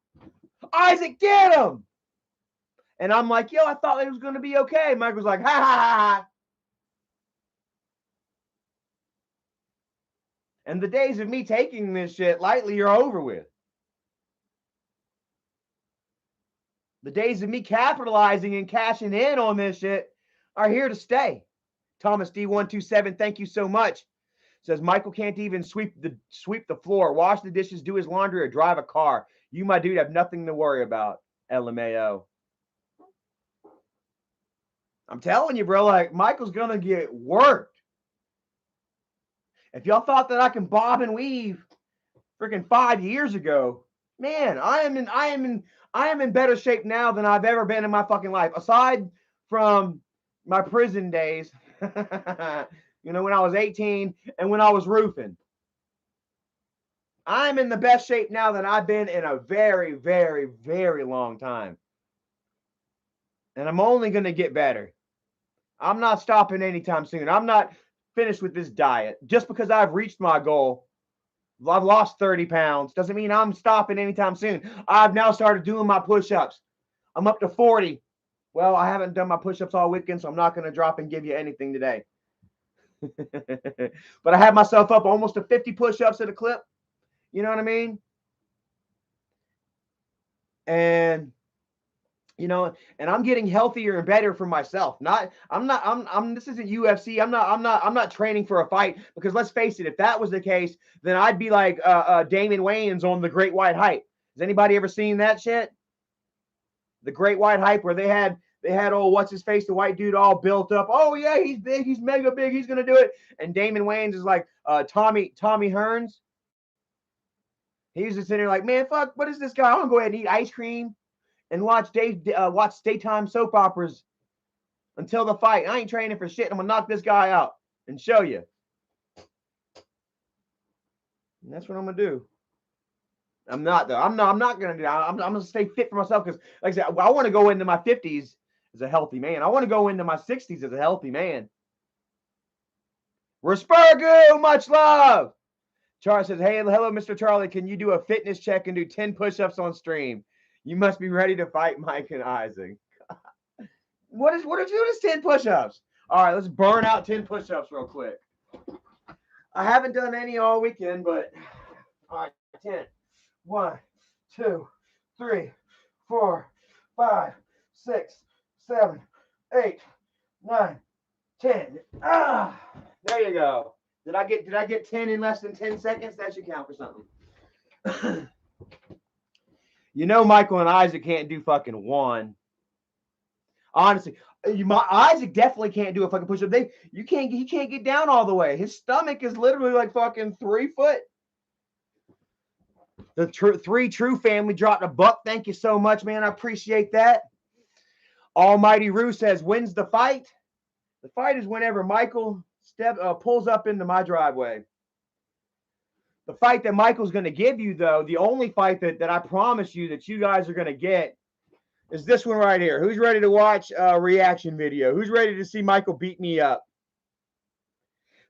Isaac, get him. And I'm like, yo, I thought it was going to be okay. Michael's like, ha, ha, ha, ha. And the days of me taking this shit lightly are over with. The days of me capitalizing and cashing in on this shit are here to stay. Thomas D127, thank you so much. Says Michael can't even sweep the floor, wash the dishes, do his laundry, or drive a car. You, my dude, have nothing to worry about. LMAO. I'm telling you, bro, like Michael's gonna get worked. If y'all thought that I can bob and weave freaking 5 years ago, man, I am in better shape now than I've ever been in my fucking life. Aside from my prison days, you know, when I was 18 and when I was roofing. I'm in the best shape now than I've been in a very, very, very long time. And I'm only going to get better. I'm not stopping anytime soon. I'm not finished with this diet. Just because I've reached my goal, I've lost 30 pounds, doesn't mean I'm stopping anytime soon. I've now started doing my push-ups. I'm up to 40. Well, I haven't done my push-ups all weekend, so I'm not going to drop and give you anything today. But I had myself up almost to 50 push-ups at a clip. You know what I mean? And you know, and I'm getting healthier and better for myself. This isn't UFC. I'm not training for a fight, because let's face it, if that was the case, then I'd be like Damon Wayans on The Great White Hype. Has anybody ever seen that shit? The Great White Hype, where they had old what's his face, the white dude, all built up. Oh yeah, he's big, he's mega big, he's gonna do it. And Damon Wayans is like Tommy Hearns. He was just sitting there like, man, fuck, what is this guy? I'm gonna go ahead and eat ice cream and watch daytime soap operas until the fight. I ain't training for shit. I'm gonna knock this guy out and show you. And that's what I'm gonna do. I'm not though. I'm not gonna do that. I'm gonna stay fit for myself, because, like I said, I want to go into my 50s as a healthy man. I want to go into my 60s as a healthy man. Respirgo, much love. Charlie says, hey, hello, Mr. Charlie. Can you do a fitness check and do 10 push-ups on stream? You must be ready to fight Mike and Isaac. What if you just 10 push-ups? All right, let's burn out 10 push-ups real quick. I haven't done any all weekend, but all right, 10. 1, 2, 3, 4, 5, 6, 7, 8, 9, 10. Ah, there you go. Did I get 10 in less than 10 seconds? That should count for something. You know, Michael and Isaac can't do fucking one. Honestly, Isaac definitely can't do a fucking push-up. He can't get down all the way. His stomach is literally like fucking 3 foot. The Three True family dropped $1. Thank you so much, man. I appreciate that. Almighty Roo says, when's the fight? The fight is whenever Michael pulls up into my driveway. The fight that Michael's going to give you, though, the only fight that I promise you that you guys are going to get, is this one right here. Who's ready to watch a reaction video? Who's ready to see Michael beat me up?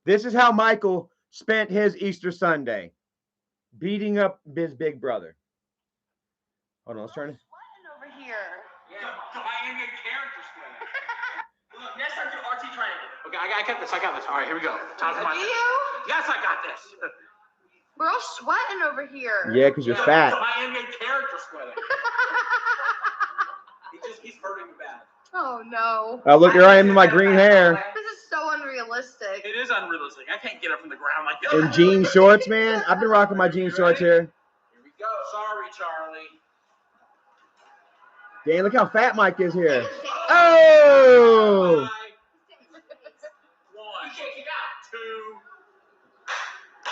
This is how Michael spent his Easter Sunday, beating up his big brother. Hold on, let's turn it. Over here. Yeah, I am your character sweating. Look, next time do RT triangle. Okay, I got this. All right, here we go. Time for my. Do you? Yes, I got this. We're all sweating over here. Yeah, because you're fat. I am your character sweating. He's hurting bad. Oh no. Oh, look, here I am in my green hair. This is so unrealistic. It is unrealistic. I can't get up from the ground like that. In jean shorts, man. I've been rocking my jean shorts here. Here we go. Sorry, Charlie. Dang, look how fat Mike is here. Oh! 1,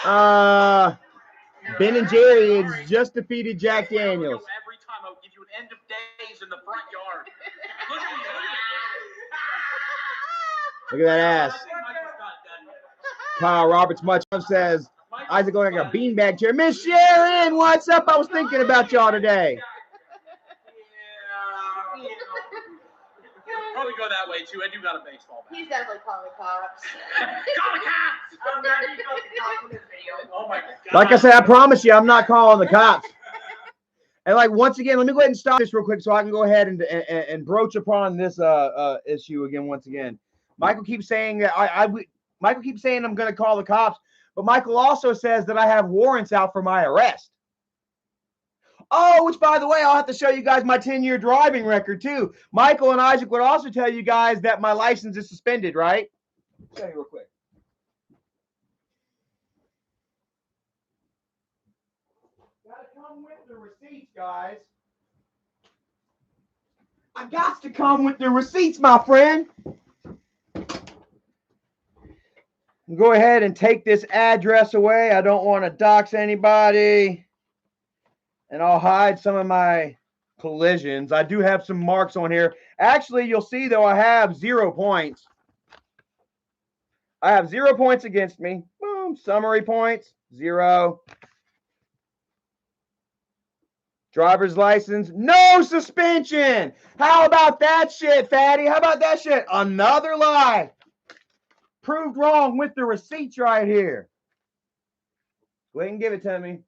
2. Ben and Jerry has just defeated Jack Daniels. Every time I'll give you an end of days in the front yard. Look at Look at that ass. Kyle Roberts much says, Isaac going like a beanbag chair. Miss Sharon, what's up? I was thinking about y'all today. Yeah. Probably go that way too. I do got a baseball bat. He's definitely calling the cops. Call the cops! I'm glad you called the cops in this video. Oh my God. Like I said, I promise you, I'm not calling the cops. And like once again, let me go ahead and stop this real quick so I can go ahead and broach upon this issue again. Once again, Michael keeps saying that Michael keeps saying I'm going to call the cops, but Michael also says that I have warrants out for my arrest. Oh, which by the way, I'll have to show you guys my 10-year driving record too. Michael and Isaac would also tell you guys that my license is suspended, right? Show you real quick. Gotta come with the receipts, guys. I got to come with the receipts, my friend. Go ahead and take this address away. I don't want to dox anybody. And I'll hide some of my collisions. I do have some marks on here. Actually, you'll see, though, I have 0 points. I have 0 points against me. Boom. Summary points, 0. Driver's license, no suspension. How about that shit, fatty? How about that shit? Another lie. Proved wrong with the receipts right here. Go ahead and give it to me.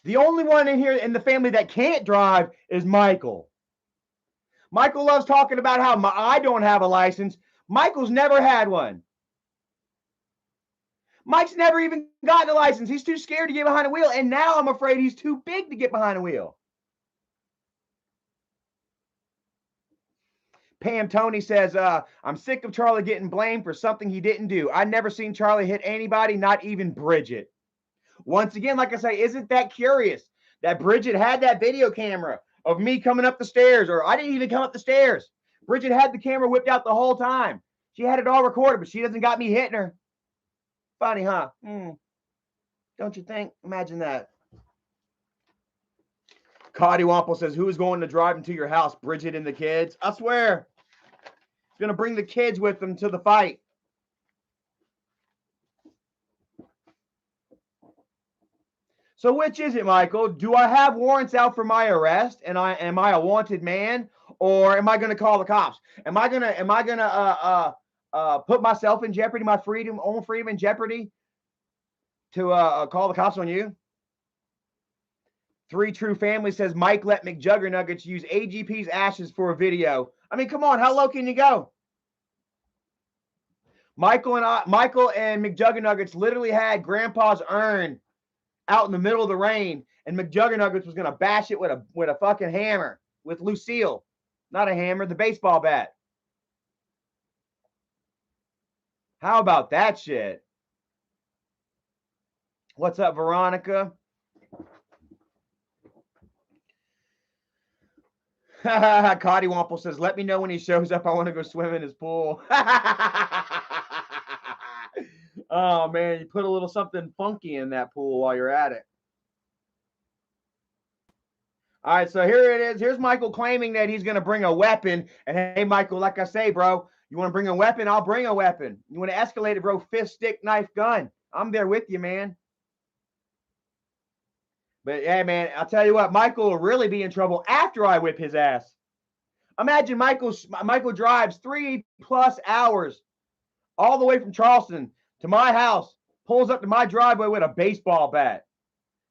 The only one in here in the family that can't drive is Michael. Michael loves talking about how I don't have a license. Michael's never had one. Mike's never even gotten a license. He's too scared to get behind a wheel, and now I'm afraid he's too big to get behind a wheel. Pam Tony says, I'm sick of Charlie getting blamed for something he didn't do. I never seen Charlie hit anybody, not even Bridget. Once again, like I say, isn't that curious that Bridget had that video camera of me coming up the stairs, or I didn't even come up the stairs. Bridget had the camera whipped out the whole time. She had it all recorded, but she doesn't got me hitting her. Funny, huh? Don't you think? Imagine that. Cotty Wample says, who's going to drive him to your house? Bridget and the kids? I swear. He's going to bring the kids with him to the fight. So which is it, Michael? Do I have warrants out for my arrest? And am I a wanted man? Or am I going to call the cops? Am I gonna put myself in jeopardy, my own freedom in jeopardy to call the cops on you? Three True Family says Mike let McJuggernuggets use AGP's ashes for a video. I mean, come on, how low can you go? Michael and McJuggernuggets literally had Grandpa's urn out in the middle of the rain, and McJuggernuggets was gonna bash it with a fucking hammer with Lucille, not a hammer, the baseball bat. How about that shit? What's up, Veronica? Cotty Wample says, let me know when he shows up. I want to go swim in his pool. Oh, man, you put a little something funky in that pool while you're at it. All right, so here it is. Here's Michael claiming that he's going to bring a weapon. And hey, Michael, like I say, bro, you want to bring a weapon? I'll bring a weapon. You want to escalate it, bro? Fist, stick, knife, gun. I'm there with you, man. But, hey, man, I'll tell you what, Michael will really be in trouble after I whip his ass. Imagine Michael drives 3+ hours all the way from Charleston to my house, pulls up to my driveway with a baseball bat,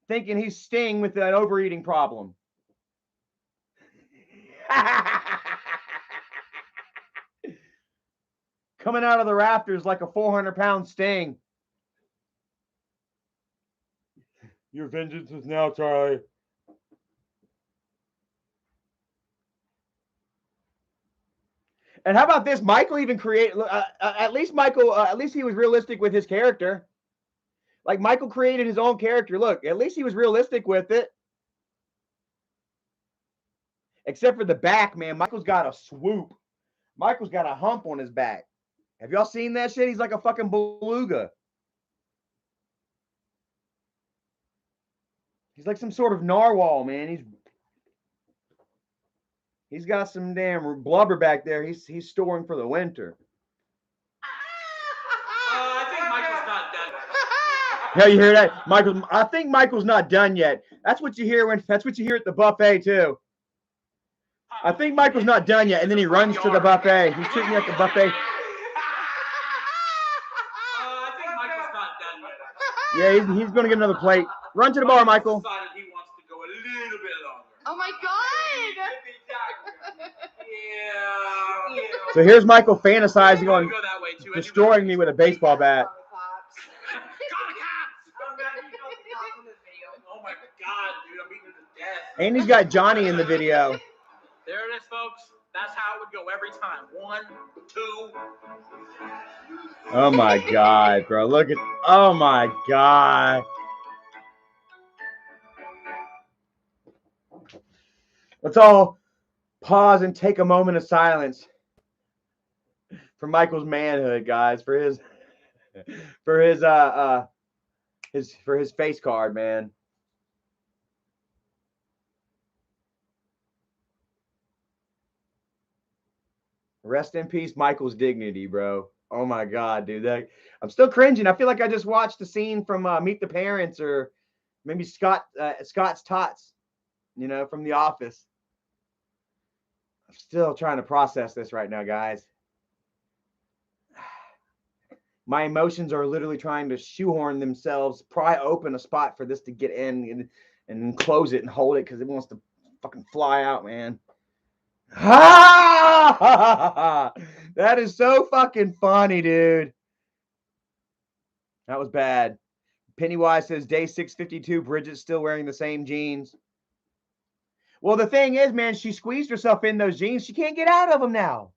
thinking he's Sting with an overeating problem. Coming out of the rafters like a 400-pound Sting. Your vengeance is now, Charlie. And how about this? Michael even created, at least he was realistic with his character. Like Michael created his own character. Look, at least he was realistic with it. Except for the back, man. Michael's got a swoop. Michael's got a hump on his back. Have y'all seen that shit? He's like a fucking beluga. He's like some sort of narwhal, man. He's got some damn blubber back there. He's storing for the winter. I think Michael's not Yeah, you hear that, Michael? I think Michael's not done yet. That's what you hear that's what you hear at the buffet too. I think Michael's not done yet, and then he runs to the buffet. He's treating you at the buffet. I think Michael's not done yet. Yeah, he's going to get another plate. Run to the bar, Michael. Decided he wants to go a little bit longer. Oh my god! Yeah. So here's Michael fantasizing on Go that way too. destroying me with a baseball bat. Call the cops! Oh my god, dude, I'm beating him to death. And he's got Johnny in the video. There it is, folks. That's how it would go every time. 1, 2. Oh my god, bro. Look at oh my god. Let's all pause and take a moment of silence for Michael's manhood, guys, for his face card, man. Rest in peace, Michael's dignity, bro. Oh my god, dude. I'm still cringing. I feel like I just watched the scene from Meet the Parents, or maybe Scott's Tots, you know, from The Office. I'm still trying to process this right now, guys. My emotions are literally trying to shoehorn themselves, pry open a spot for this to get in and close it and hold it because it wants to fucking fly out, man. That is so fucking funny, dude. That was bad. Pennywise says day 652, Bridget's still wearing the same jeans. Well, the thing is, man, she squeezed herself in those jeans. She can't get out of them now.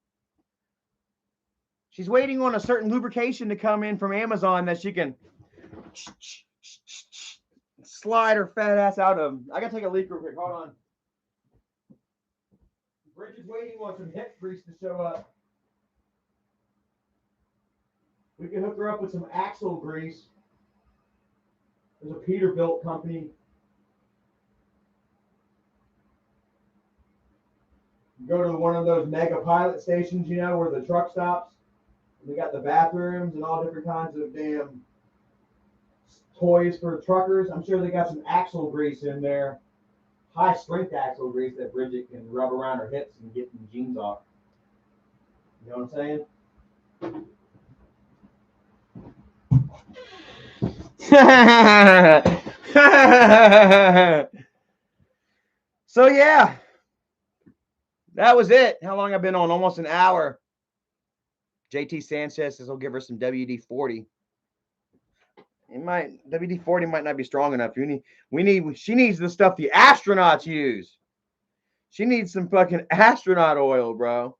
She's waiting on a certain lubrication to come in from Amazon that she can slide her fat ass out of them. I gotta take a leak real quick. Hold on. Bridget's waiting on some hip grease to show up. We can hook her up with some axle grease. There's a Peterbilt company. You go to one of those mega pilot stations, you know, where the truck stops. And they got the bathrooms and all different kinds of damn toys for truckers. I'm sure they got some axle grease in there. High strength axle grease that Bridget can rub around her hips and get the jeans off. You know what I'm saying? So yeah, that was it. How long I've been on? Almost an hour. JT Sanchez says he'll give her some WD-40. WD-40 might not be strong enough. She needs the stuff the astronauts use. She needs some fucking astronaut oil, bro.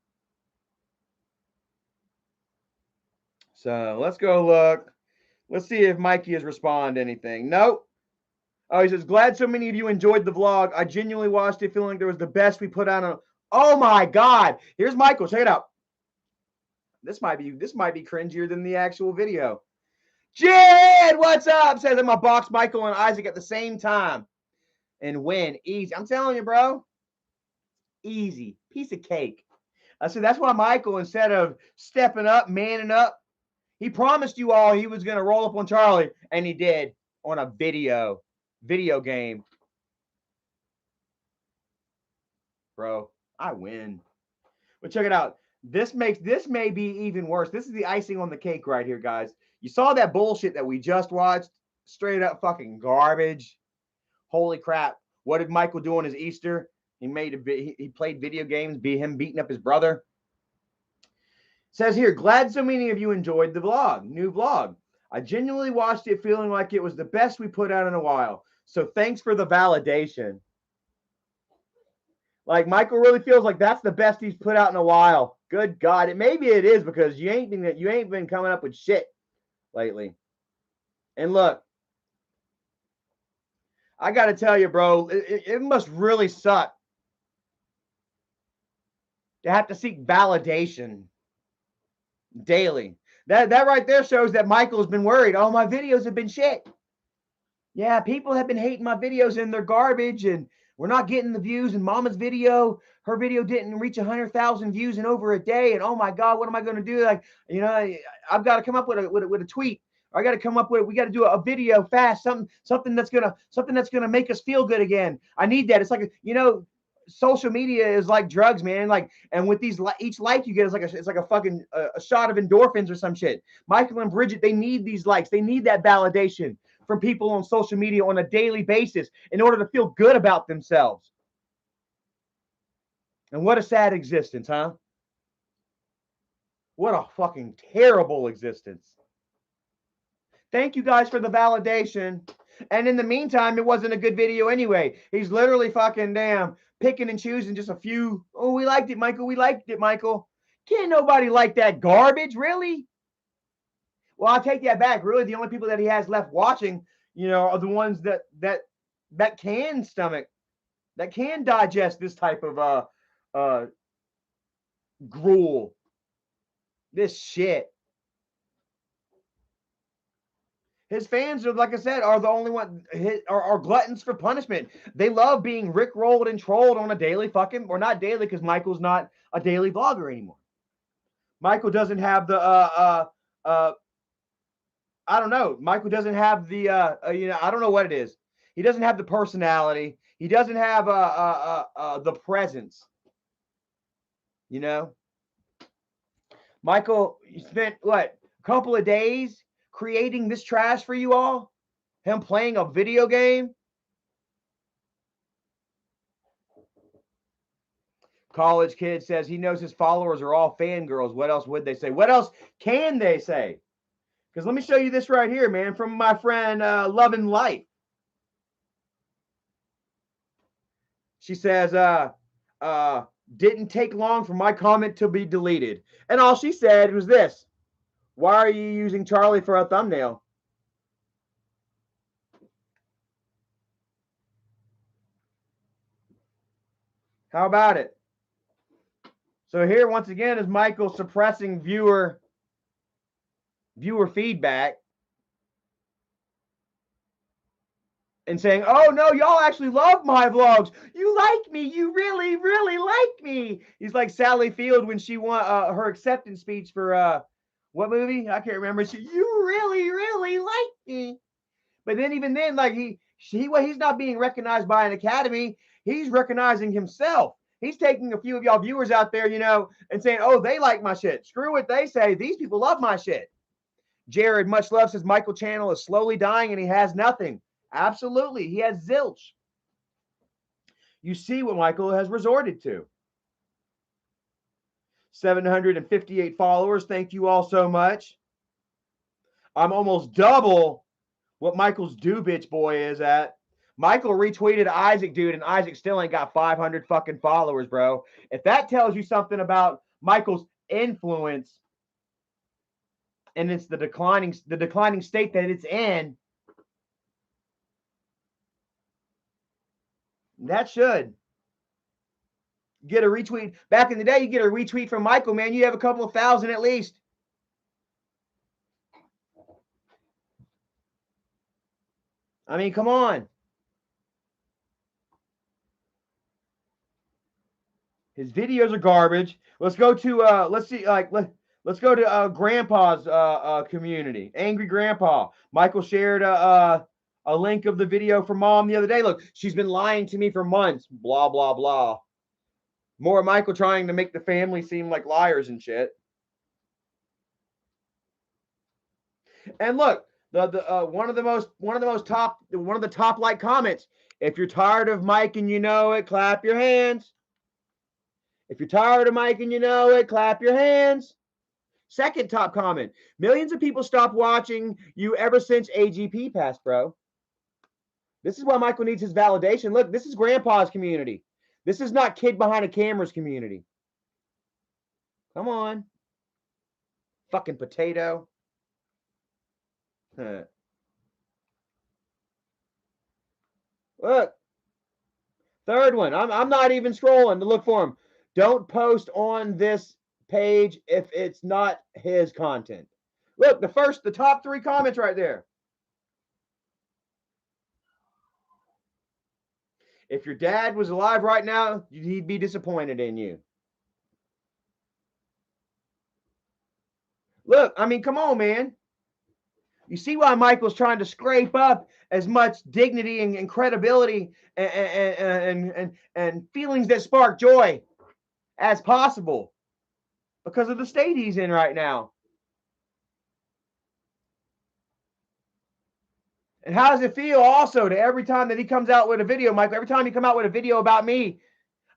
So let's go look. Let's see if Mikey has responded to anything. Nope. Oh, he says, glad so many of you enjoyed the vlog. I genuinely watched it feeling like there was the best we put out on. Oh my God. Here's Michael. Check it out. This might be cringier than the actual video. Jed, what's up? Says I'm gonna box Michael and Isaac at the same time and win. Easy. I'm telling you, bro. Easy. Piece of cake. I said that's why Michael, instead of stepping up, manning up, he promised you all he was gonna roll up on Charlie, and he did on a video game. Bro, I win. But check it out. This may be even worse. This is the icing on the cake right here, guys. You saw that bullshit that we just watched? Straight up fucking garbage. Holy crap. What did Michael do on his Easter? He played video games, him beating up his brother. Says here, glad so many of you enjoyed the vlog. New vlog. I genuinely watched it feeling like it was the best we put out in a while. So thanks for the validation. Like Michael really feels like that's the best he's put out in a while. Good God. Maybe it is because you ain't been coming up with shit lately. And look, I got to tell you, bro, it must really suck to have to seek validation daily. That right there shows that Michael's been worried. Oh, my videos have been shit. Yeah, people have been hating my videos and they're garbage and we're not getting the views. And Mama's video, her video didn't reach 100,000 views in over a day. And oh my God, what am I going to do? Like, you know, I've got to come up with a tweet I got to come up with, we got to do a video fast, something that's gonna make us feel good again. I need that. It's like, you know, social media is like drugs, man. Like, and with these, each like you get is like it's like a fucking a shot of endorphins or some shit. Michael and Bridget, they need these likes. They need that validation from people on social media on a daily basis in order to feel good about themselves. And what a sad existence, huh? What a fucking terrible existence. Thank you guys for the validation. And in the meantime, it wasn't a good video anyway. He's literally fucking damn picking and choosing just a few. Oh, we liked it, Michael. We liked it, Michael. Can't nobody like that garbage, really? Well, I'll take that back. Really, the only people that he has left watching, you know, are the ones that can stomach, that can digest this type of gruel. This shit. His fans are, like I said, are the only one are gluttons for punishment. They love being rickrolled and trolled on a daily fucking, or not daily, because Michael's not a daily vlogger anymore. Michael doesn't have the I don't know. Michael doesn't have the you know, I don't know what it is. He doesn't have the personality. He doesn't have the presence. You know, Michael spent what, a couple of days creating this trash for you all? Him playing a video game? College kid says he knows his followers are all fangirls. What else would they say? What else can they say? Because let me show you this right here, man, from my friend Loving Life. She says, didn't take long for my comment to be deleted. And all she said was this: why are you using Charlie for a thumbnail? How about it? So here, once again, is Michael suppressing viewer feedback and saying, oh, no, y'all actually love my vlogs. You like me. You really, really like me. He's like Sally Field when she won her acceptance speech for what movie? I can't remember. You really, really like me. But then even then, like he's not being recognized by an academy. He's recognizing himself. He's taking a few of y'all viewers out there, you know, and saying, oh, they like my shit. Screw what they say. These people love my shit. Jared, much love, says Michael channel is slowly dying and he has nothing. Absolutely. He has zilch. You see what Michael has resorted to. 758 followers. Thank you all so much. I'm almost double what Michael's do bitch boy is at. Michael retweeted Isaac, dude, and Isaac still ain't got 500 fucking followers, bro. If that tells you something about Michael's influence and it's the declining state that it's in, that should get a retweet. Back in the day, you get a retweet from Michael, man, you have a couple of thousand at least. I mean, come on. His videos are garbage. Let's go to let's see, like let's go to Grandpa's community. Angry Grandpa. Michael shared a link of the video from Mom the other day. Look, she's been lying to me for months. Blah blah blah. More Michael trying to make the family seem like liars and shit. And look, one of the top like comments. If you're tired of Mike and you know it, clap your hands. If you're tired of Mike and you know it, clap your hands. Second top comment. Millions of people stopped watching you ever since AGP passed, bro. This is why Michael needs his validation. Look, this is Grandpa's community. This is not kid behind a camera's community. Come on. Fucking potato. Huh. Look. Third one. I'm not even scrolling to look for him. Don't post on this page if it's not his content. Look, the top 3 comments right there. If your dad was alive right now, he'd be disappointed in you. Look, I mean, come on, man. You see why Michael's trying to scrape up as much dignity and credibility and feelings that spark joy as possible because of the state he's in right now. And how does it feel also to every time that he comes out with a video, Michael, every time you come out with a video about me,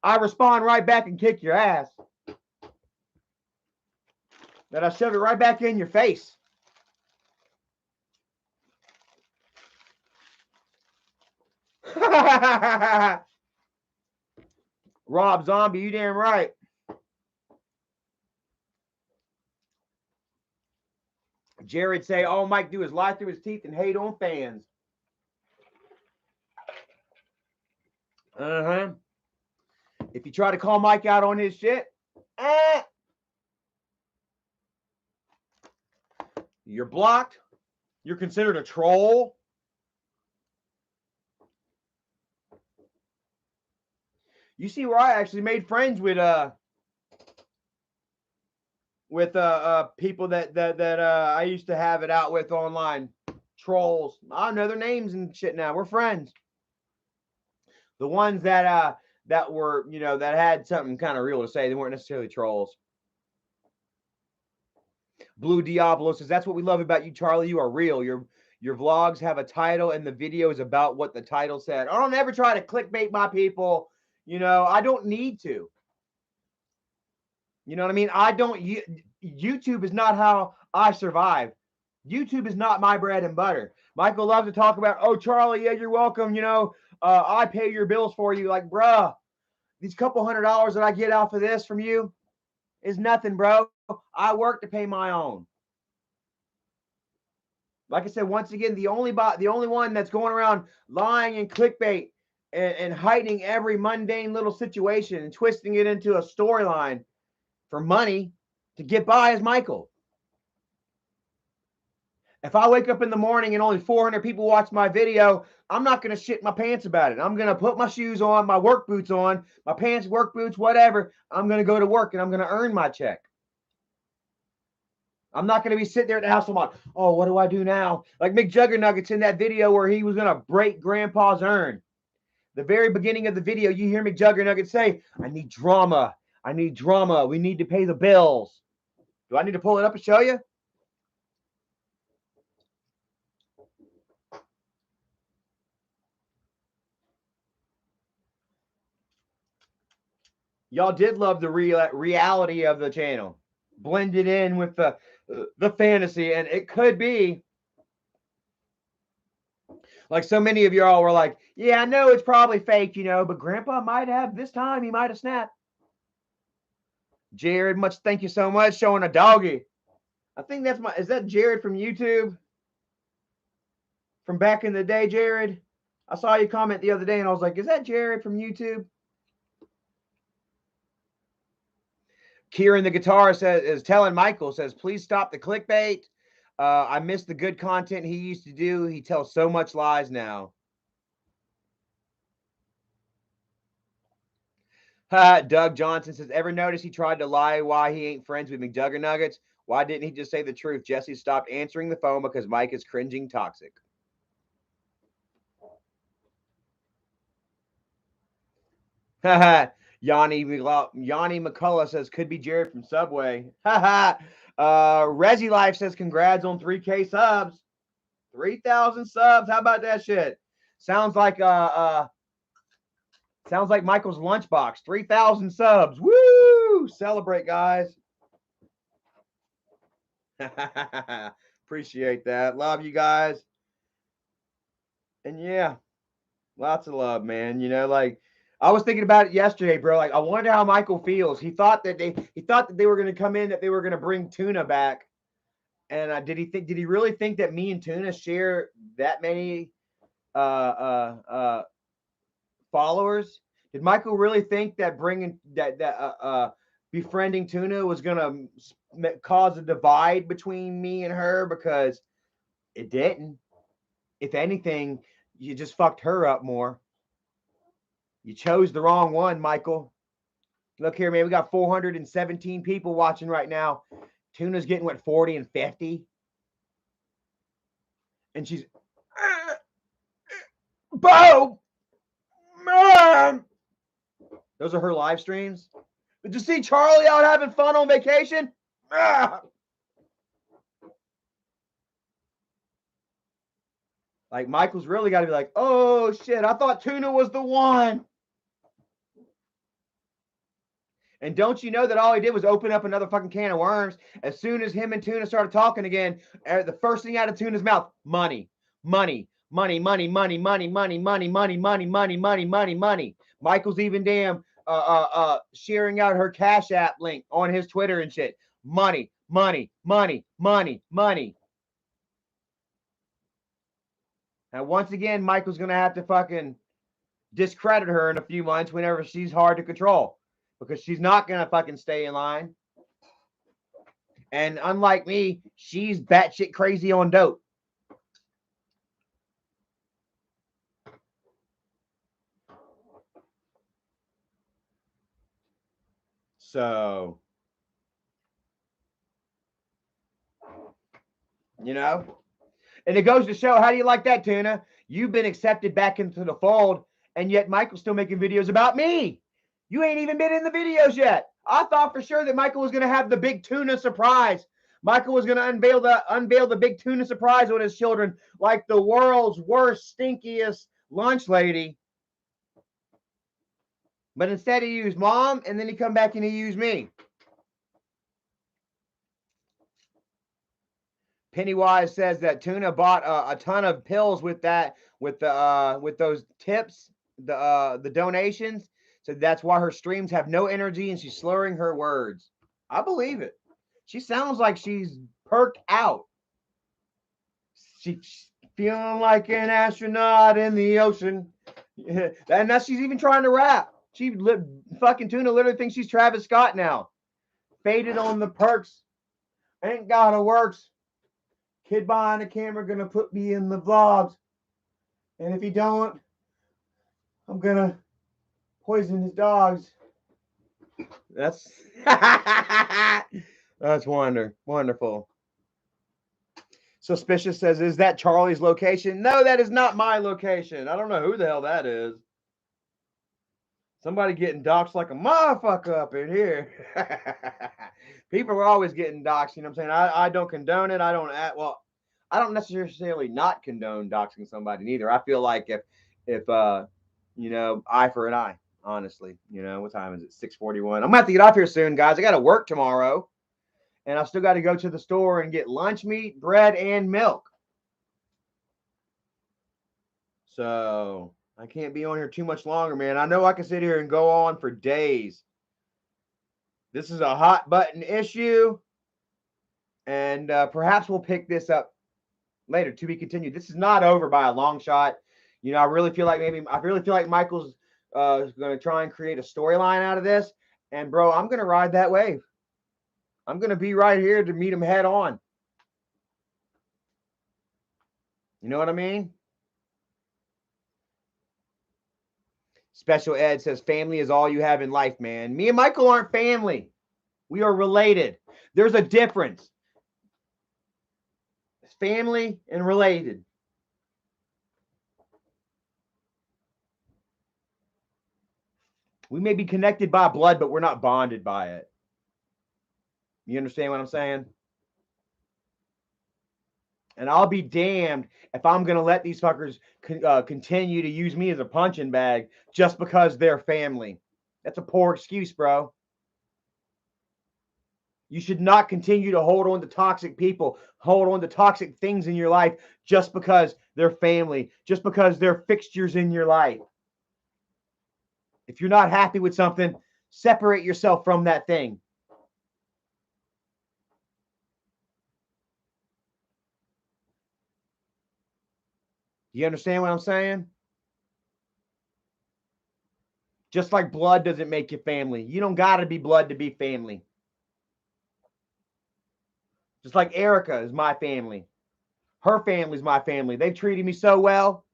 I respond right back and kick your ass. That I shove it right back in your face. Rob Zombie, you damn right. Jared say, all Mike do is lie through his teeth and hate on fans. Uh-huh. If you try to call Mike out on his shit, you're blocked. You're considered a troll. You see where I actually made friends with people that I used to have it out with online. Trolls. I know their names and shit now. We're friends. The ones that were, you know, that had something kind of real to say. They weren't necessarily trolls. Blue Diablo says, that's what we love about you, Charlie. You are real. Your vlogs have a title and the video is about what the title said. I don't ever try to clickbait my people. You know, I don't need to. You know what I mean? YouTube is not how I survive. YouTube is not my bread and butter. Michael loves to talk about, oh, Charlie, yeah, you're welcome. You know, I pay your bills for you. Like, bruh, these couple $100 that I get off of this from you is nothing, bro. I work to pay my own. Like I said, once again, the only one that's going around lying and clickbait and heightening every mundane little situation and twisting it into a storyline for money to get by is Michael. If I wake up in the morning and only 400 people watch my video, I'm not going to shit my pants about it. I'm going to put my shoes on, my work boots on, my pants, work boots, whatever. I'm going to go to work and I'm going to earn my check. I'm not going to be sitting there at the house and like, oh, what do I do now? Like McJuggernuggets in that video where he was going to break Grandpa's urn. The very beginning of the video, you hear McJuggernuggets say, I need drama. I need drama. We need to pay the bills. Do I need to pull it up and show you? Y'all did love the reality of the channel. Blended in with the fantasy. And it could be like so many of y'all were like, yeah, I know it's probably fake, you know, but Grandpa might have this time. He might have snapped. Jared, thank you so much. Showing a doggy. I think is that Jared from YouTube? From back in the day, Jared? I saw you comment the other day and I was like, is that Jared from YouTube? Kieran the guitar is telling Michael, says, please stop the clickbait. I miss the good content he used to do. He tells so much lies now. Doug Johnson says, ever notice he tried to lie why he ain't friends with McJuggernuggets? Why didn't he just say the truth? Jesse stopped answering the phone because Mike is cringing toxic. Yanni McCullough says, could be Jared from Subway. Resi Life says, congrats on 3K subs. 3,000 subs. How about that shit? Sounds like Michael's lunchbox. 3,000 subs. Woo! Celebrate, guys. Appreciate that. Love you guys. And yeah, lots of love, man. You know, like I was thinking about it yesterday, bro. Like, I wonder how Michael feels. He thought that they were going to come in, that they were going to bring Tuna back. And did he really think that me and Tuna share that many followers? Did Michael really think that bringing befriending Tuna was going to cause a divide between me and her? Because it didn't. If anything, you just fucked her up more. You chose the wrong one, Michael. Look here, man. We got 417 people watching right now. Tuna's getting, what, 40 and 50? And she's, Bo, Mom. Those are her live streams. Did you see Charlie out having fun on vacation? Like, Michael's really got to be like, oh, shit, I thought Tuna was the one. And don't you know that all he did was open up another fucking can of worms? As soon as him and Tuna started talking again, the first thing out of Tuna's mouth, money, money, money, money, money, money, money, money, money, money, money, money, money, money. Michael's even damn sharing out her Cash App link on his Twitter and shit. Money, money, money, money, money. Now, once again, Michael's going to have to fucking discredit her in a few months whenever she's hard to control. Because she's not going to fucking stay in line. And unlike me, she's batshit crazy on dope. So, you know, and it goes to show, how do you like that, Tuna? You've been accepted back into the fold, and yet Michael's still making videos about me. You ain't even been in the videos yet. I thought for sure that Michael was going to have the big Tuna surprise. Michael was going to unveil the big Tuna surprise on his children, like the world's worst, stinkiest lunch lady. But instead he used Mom, and then he come back and he used me. Pennywise says that Tuna bought a ton of pills with that, with those tips, the donations. So that's why her streams have no energy and she's slurring her words. I believe it. She sounds like she's perked out. She's feeling like an astronaut in the ocean. And that's, she's even trying to rap. Fucking Tuna literally thinks she's Travis Scott now. Faded on the perks. Ain't gotta works. Kid behind the camera gonna put me in the vlogs. And if he don't, I'm gonna poison his dogs. That's that's wonderful. Suspicious says, is that Charlie's location? No, that is not my location. I don't know who the hell that is. Somebody getting doxxed like a motherfucker up in here. People are always getting doxxed, you know what I'm saying? I don't condone it. I don't necessarily not condone doxing somebody neither. I feel like if you know, eye for an eye, honestly. You know, what time is it? 6:41. I'm gonna have to get off here soon, guys. I gotta work tomorrow. And I still got to go to the store and get lunch meat, bread, and milk. So I can't be on here too much longer, man. I know I can sit here and go on for days. This is a hot button issue. And perhaps we'll pick this up later, to be continued. This is not over by a long shot. You know, I really feel like Michael's going to try and create a storyline out of this. And, bro, I'm going to ride that wave. I'm going to be right here to meet him head on. You know what I mean? Special Ed says, family is all you have in life, man. Me and Michael aren't family. We are related. There's a difference. It's family and related. We may be connected by blood, but we're not bonded by it. You understand what I'm saying? And I'll be damned if I'm going to let these fuckers continue to use me as a punching bag just because they're family. That's a poor excuse, bro. You should not continue to hold on to toxic people, hold on to toxic things in your life just because they're family, just because they're fixtures in your life. If you're not happy with something, separate yourself from that thing. You understand what I'm saying? Just like blood doesn't make you family. You don't got to be blood to be family. Just like Erica is my family. Her family's my family. They've treated me so well.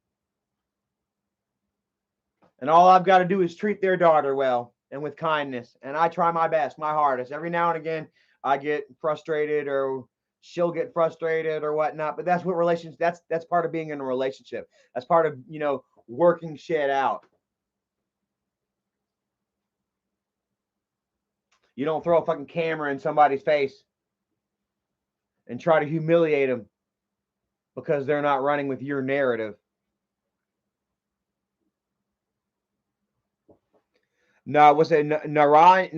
And all I've got to do is treat their daughter well and with kindness. And I try my best, my hardest. Every now and again, I get frustrated or she'll get frustrated or whatnot. But that's what relations. That's part of being in a relationship. That's part of working shit out. You don't throw a fucking camera in somebody's face and try to humiliate them because they're not running with your narrative. No, was it Narayan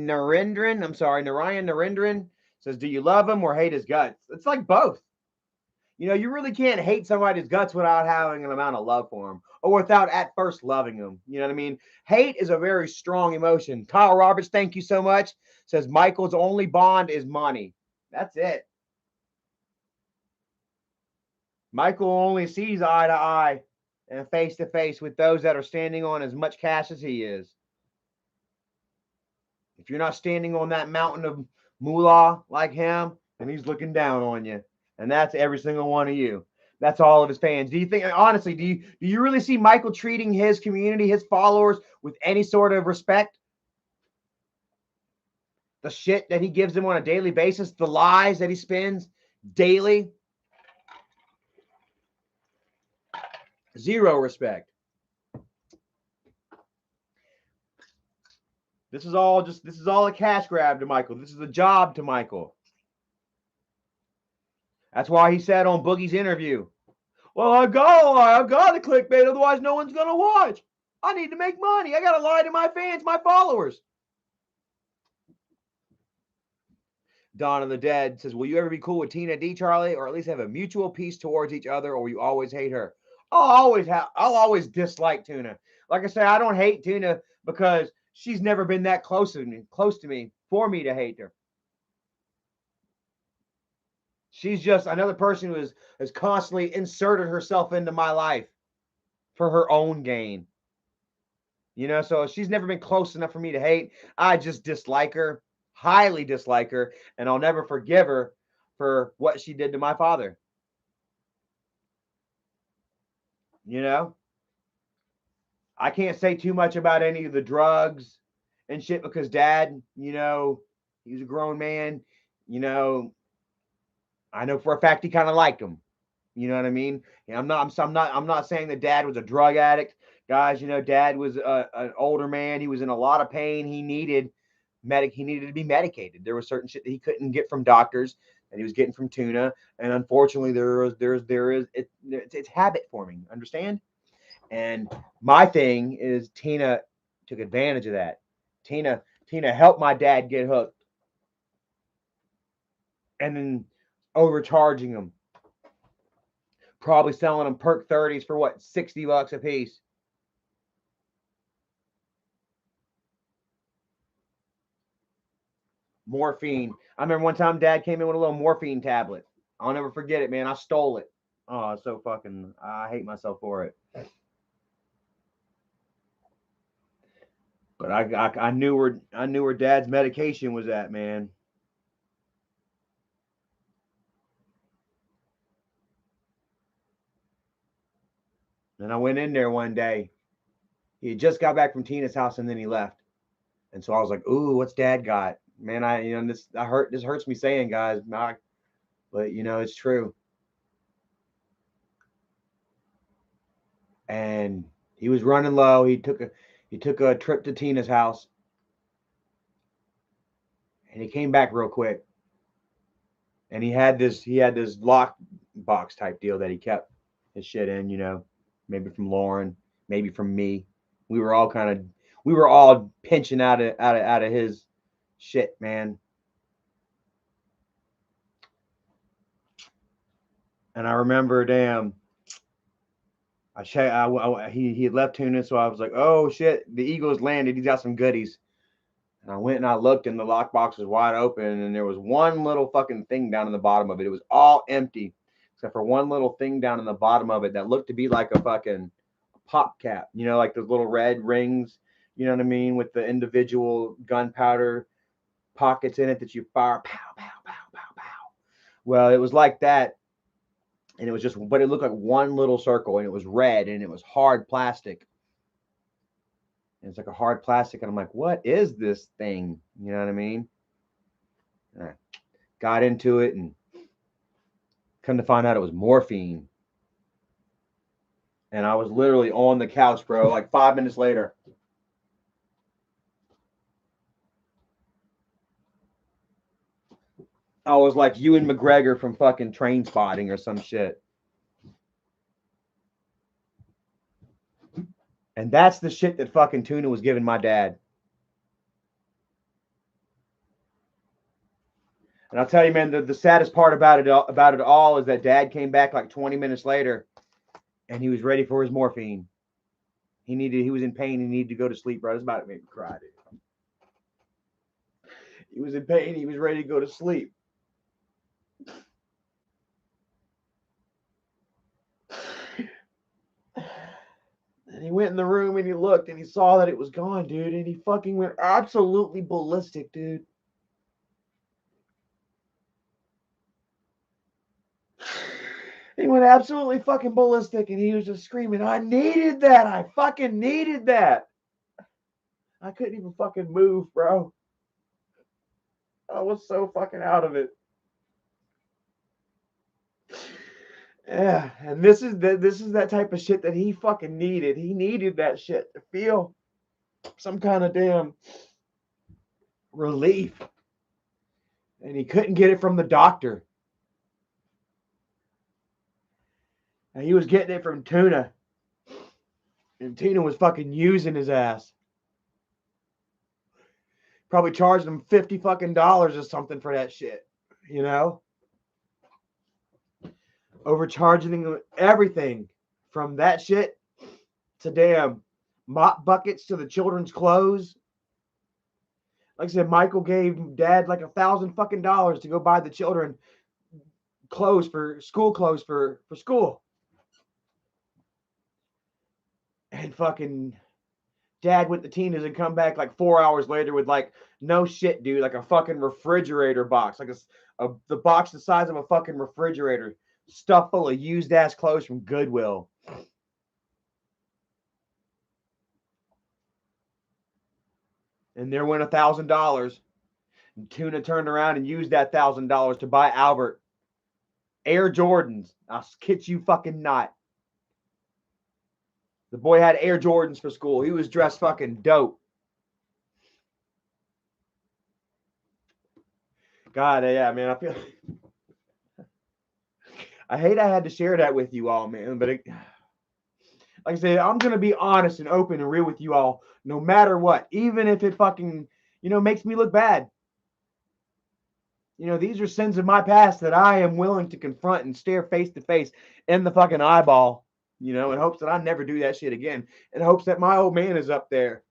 Narendran? I'm sorry, Narayan Narendran says, "Do you love him or hate his guts?" It's like both. You really can't hate somebody's guts without having an amount of love for him or without at first loving him. You know what I mean? Hate is a very strong emotion. Kyle Roberts, thank you so much. Says Michael's only bond is money. That's it. Michael only sees eye to eye and face to face with those that are standing on as much cash as he is. If you're not standing on that mountain of moolah like him, then he's looking down on you. And that's every single one of you. That's all of his fans. Do you think, honestly, do you really see Michael treating his community, his followers, with any sort of respect? The shit that he gives them on a daily basis, the lies that he spins daily, zero respect. This is all a cash grab to Michael. This is a job to Michael. That's why he said on Boogie's interview, well, I got the clickbait, otherwise no one's going to watch. I need to make money. I got to lie to my fans, my followers. Dawn of the Dead says, will you ever be cool with Tina D, Charlie, or at least have a mutual peace towards each other, or will you always hate her? I'll always dislike Tuna. Like I say, I don't hate Tuna because she's never been that close to me for me to hate her. She's just another person who has constantly inserted herself into my life for her own gain. So she's never been close enough for me to hate. I just dislike her, highly dislike her, and I'll never forgive her for what she did to my father. I can't say too much about any of the drugs and shit because Dad, he was a grown man. I know for a fact he kind of liked him. You know what I mean? I'm not saying that Dad was a drug addict, guys. Dad was an older man. He was in a lot of pain. He needed to be medicated. There was certain shit that he couldn't get from doctors that he was getting from Tuna, and unfortunately, it's habit forming. Understand? And my thing is Tina took advantage of that. Tina helped my dad get hooked, and then overcharging him. Probably selling them perk 30s for what, $60 a piece. Morphine. I remember one time Dad came in with a little morphine tablet. I'll never forget it, man. I stole it. Oh, so fucking, I hate myself for it. But I knew where Dad's medication was at, man. And I went in there one day. He had just got back from Tina's house and then he left. And so I was like, ooh, what's Dad got? Man, this hurts me saying, guys, but it's true. And he was running low. He took a trip to Tina's house. And he came back real quick. And he had this lock box type deal that he kept his shit in, maybe from Lauren, maybe from me. We were all pinching out of his shit, man. And I remember, damn, he had left Tuna, so I was like, oh shit, the Eagles landed. He's got some goodies. And I went and I looked, and the lockbox was wide open, and there was one little fucking thing down in the bottom of it. It was all empty, except for one little thing down in the bottom of it that looked to be like a fucking pop cap, like those little red rings, you know what I mean, with the individual gunpowder pockets in it that you fire, pow, pow, pow, pow, pow. Well, it was like that, and but it looked like one little circle, and it was red, and it was hard plastic. And it's like a hard plastic, and I'm like, what is this thing? You know what I mean? got into it, and come to find out it was morphine. And I was literally on the couch, bro, like 5 minutes later. I was like Ewan McGregor from fucking Train Spotting or some shit. And that's the shit that fucking Tuna was giving my dad. And I'll tell you, man, the saddest part about it all is that Dad came back like 20 minutes later, and he was ready for his morphine. He was in pain. He needed to go to sleep, bro. It's about to make me cry, dude. He was in pain. He was ready to go to sleep. And he went in the room and he looked and he saw that it was gone, dude. And he fucking went absolutely ballistic, dude. He went absolutely fucking ballistic and he was just screaming, I needed that. I fucking needed that. I couldn't even fucking move, bro. I was so fucking out of it. Yeah, and this is that type of shit that he fucking needed. He needed that shit to feel some kind of damn relief. And he couldn't get it from the doctor. And he was getting it from Tuna. And Tuna was fucking using his ass. Probably charging him $50 fucking or something for that shit. You know? Overcharging everything from that shit to damn mop buckets to the children's clothes. Like I said, Michael gave Dad like $1,000 fucking to go buy the children clothes for school for school. And fucking Dad went to Tina's and come back like 4 hours later with like, no shit, dude, like a fucking refrigerator box, like the box the size of a fucking refrigerator, stuffed full of used ass clothes from Goodwill. And there went $1,000. And Tuna turned around and used that $1,000 to buy Albert Air Jordans. I'll kid you fucking not. The boy had Air Jordans for school. He was dressed fucking dope. God, yeah, man. I hate I had to share that with you all, man. But like I said, I'm going to be honest and open and real with you all, no matter what. Even if it fucking, makes me look bad. These are sins of my past that I am willing to confront and stare face to face in the fucking eyeball, in hopes that I never do that shit again. In hopes that my old man is up there,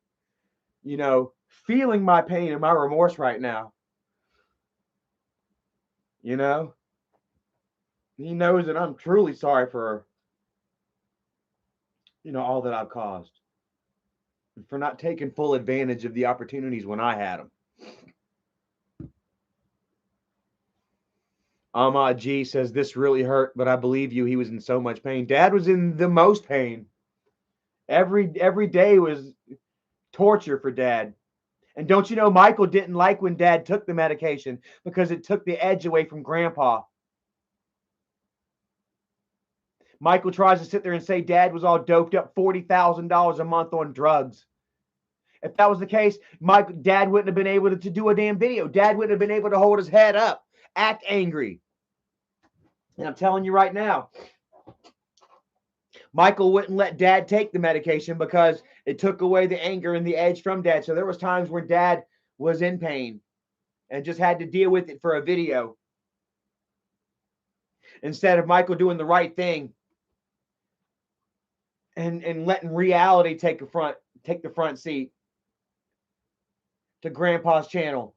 feeling my pain and my remorse right now. He knows that I'm truly sorry for, all that I've caused. And for not taking full advantage of the opportunities when I had them. Ahmad G says, this really hurt, but I believe you. He was in so much pain. Dad was in the most pain. Every day was torture for Dad. And don't you know, Michael didn't like when Dad took the medication because it took the edge away from Grandpa. Michael tries to sit there and say Dad was all doped up, $40,000 a month on drugs. If that was the case, Dad wouldn't have been able to do a damn video. Dad wouldn't have been able to hold his head up, act angry. And I'm telling you right now, Michael wouldn't let Dad take the medication because it took away the anger and the edge from Dad. So there was times where Dad was in pain and just had to deal with it for a video. Instead of Michael doing the right thing and letting reality take the front seat to Grandpa's channel.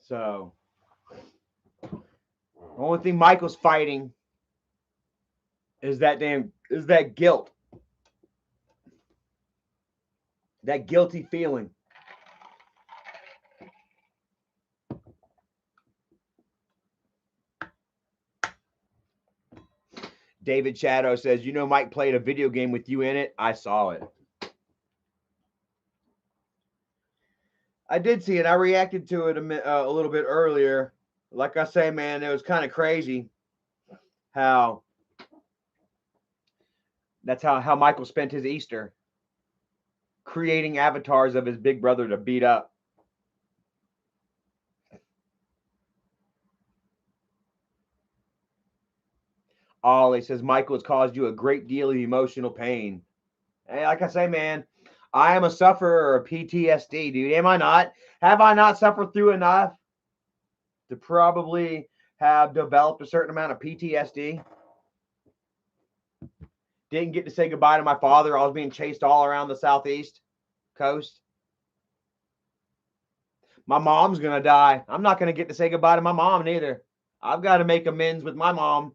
So, the only thing Michael's fighting is that guilt. That guilty feeling. David Shadow says, you know, Mike played a video game with you in it. I saw it. I did see it. I reacted to it a little bit earlier. Like I say, man, it was kind of crazy how that's how Michael spent his Easter, creating avatars of his big brother to beat up. Ollie says, Michael has caused you a great deal of emotional pain. Hey, like I say, man, I am a sufferer of PTSD, dude. Am I not? Have I not suffered through enough to probably have developed a certain amount of PTSD? Didn't get to say goodbye to my father. I was being chased all around the southeast coast. My mom's going to die. I'm not going to get to say goodbye to my mom neither. I've got to make amends with my mom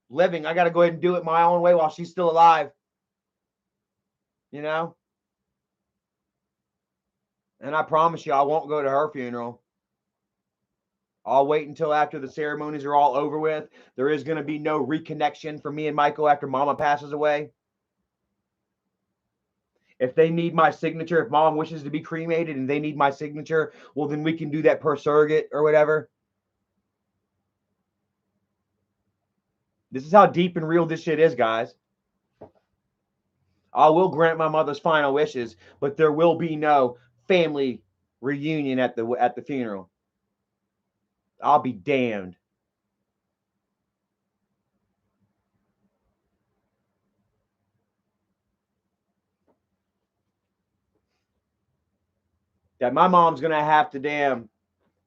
living. I got to go ahead and do it my own way while she's still alive. You know? And I promise you, I won't go to her funeral. I'll wait until after the ceremonies are all over with. There is going to be no reconnection for me and Michael after Mama passes away. If they need my signature, if Mom wishes to be cremated and they need my signature, well, then we can do that per surrogate or whatever. This is how deep and real this shit is, guys. I will grant my mother's final wishes, but there will be no family reunion at the funeral. I'll be damned. That my mom's going to have to damn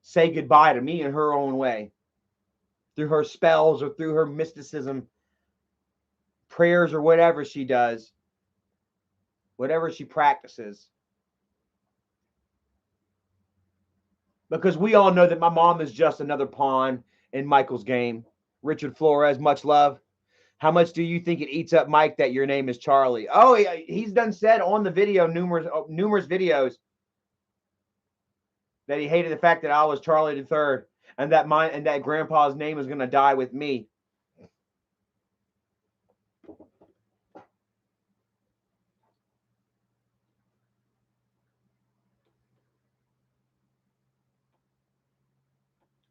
say goodbye to me in her own way. Through her spells or through her mysticism, prayers or whatever she does. Whatever she practices. Because we all know that my mom is just another pawn in Michael's game. Richard Flores, much love. How much do you think it eats up Mike that your name is Charlie? Oh, he's done said on the video numerous videos that he hated the fact that I was Charlie III and that Grandpa's name is going to die with me.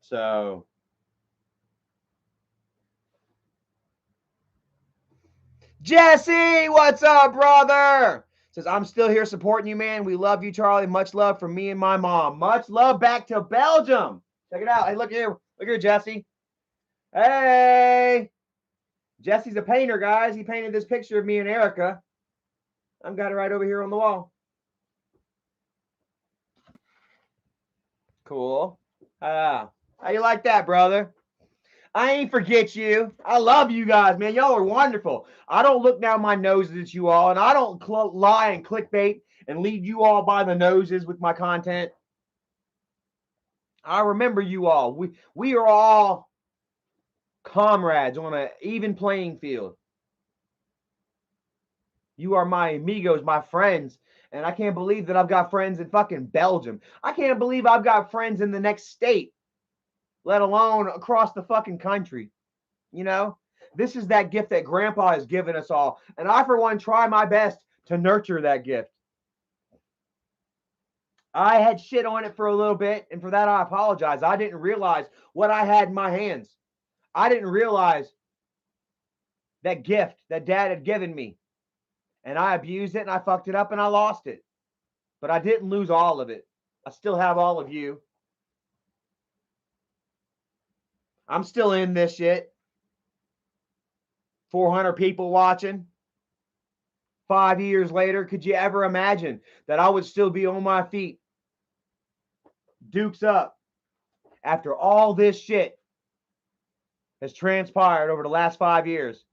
So Jesse, what's up, brother? Says, I'm still here supporting you, man. We love you, Charlie. Much love from me and my mom. Much love back to Belgium. Check it out. Hey, look here. Look here, Jesse. Hey. Jesse's a painter, guys. He painted this picture of me and Erica. I've got it right over here on the wall. Cool. How you like that, brother? I ain't forget you. I love you guys, man. Y'all are wonderful. I don't look down my noses at you all, and I don't lie and clickbait and lead you all by the noses with my content. I remember you all. We are all comrades on an even playing field. You are my amigos, my friends, and I can't believe that I've got friends in fucking Belgium. I can't believe I've got friends in the next state, let alone across the fucking country. You know, this is that gift that Grandpa has given us all. And I, for one, try my best to nurture that gift. I had shit on it for a little bit, and for that I apologize. I didn't realize what I had in my hands. I didn't realize that gift that Dad had given me. And I abused it, and I fucked it up, and I lost it. But I didn't lose all of it. I still have all of you. I'm still in this shit. 400 people watching. 5 years later, could you ever imagine that I would still be on my feet? Dukes up. After all this shit has transpired over the last 5 years.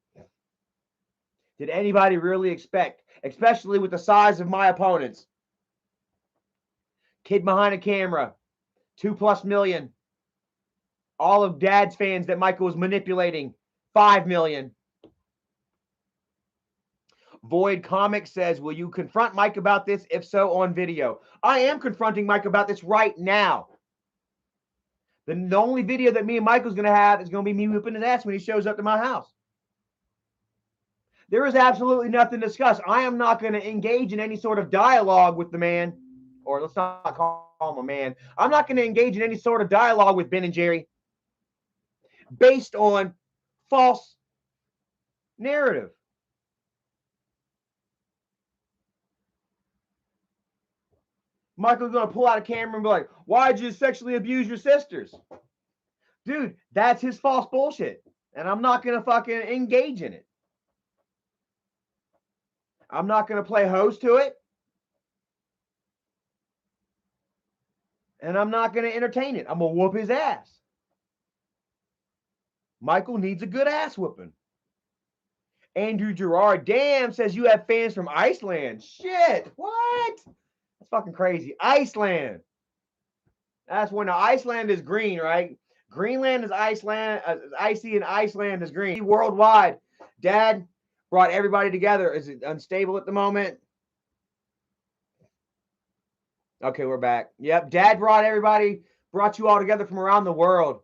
Did anybody really expect, especially with the size of my opponents? Kid behind a camera, 2+ million. All of Dad's fans that Michael was manipulating, 5 million. Void Comics says, will you confront Mike about this? If so, on video. I am confronting Mike about this right now. The only video that me and Michael's going to have is going to be me whooping his ass when he shows up to my house. There is absolutely nothing to discuss. I am not going to engage in any sort of dialogue with the man, or let's not call him a man. I'm not going to engage in any sort of dialogue with Ben and Jerry based on false narrative. Michael's going to pull out a camera and be like, why'd you sexually abuse your sisters? Dude, that's his false bullshit. And I'm not going to fucking engage in it. I'm not going to play host to it. And I'm not going to entertain it. I'm going to whoop his ass. Michael needs a good ass whooping. Andrew Gerard, damn, says you have fans from Iceland. Shit, what? That's fucking crazy. Iceland. That's when the Iceland is green, right? Greenland is Iceland, icy, and Iceland is green. Worldwide. Dad brought everybody together. Is it unstable at the moment? Okay, we're back. Yep, Dad brought you all together from around the world.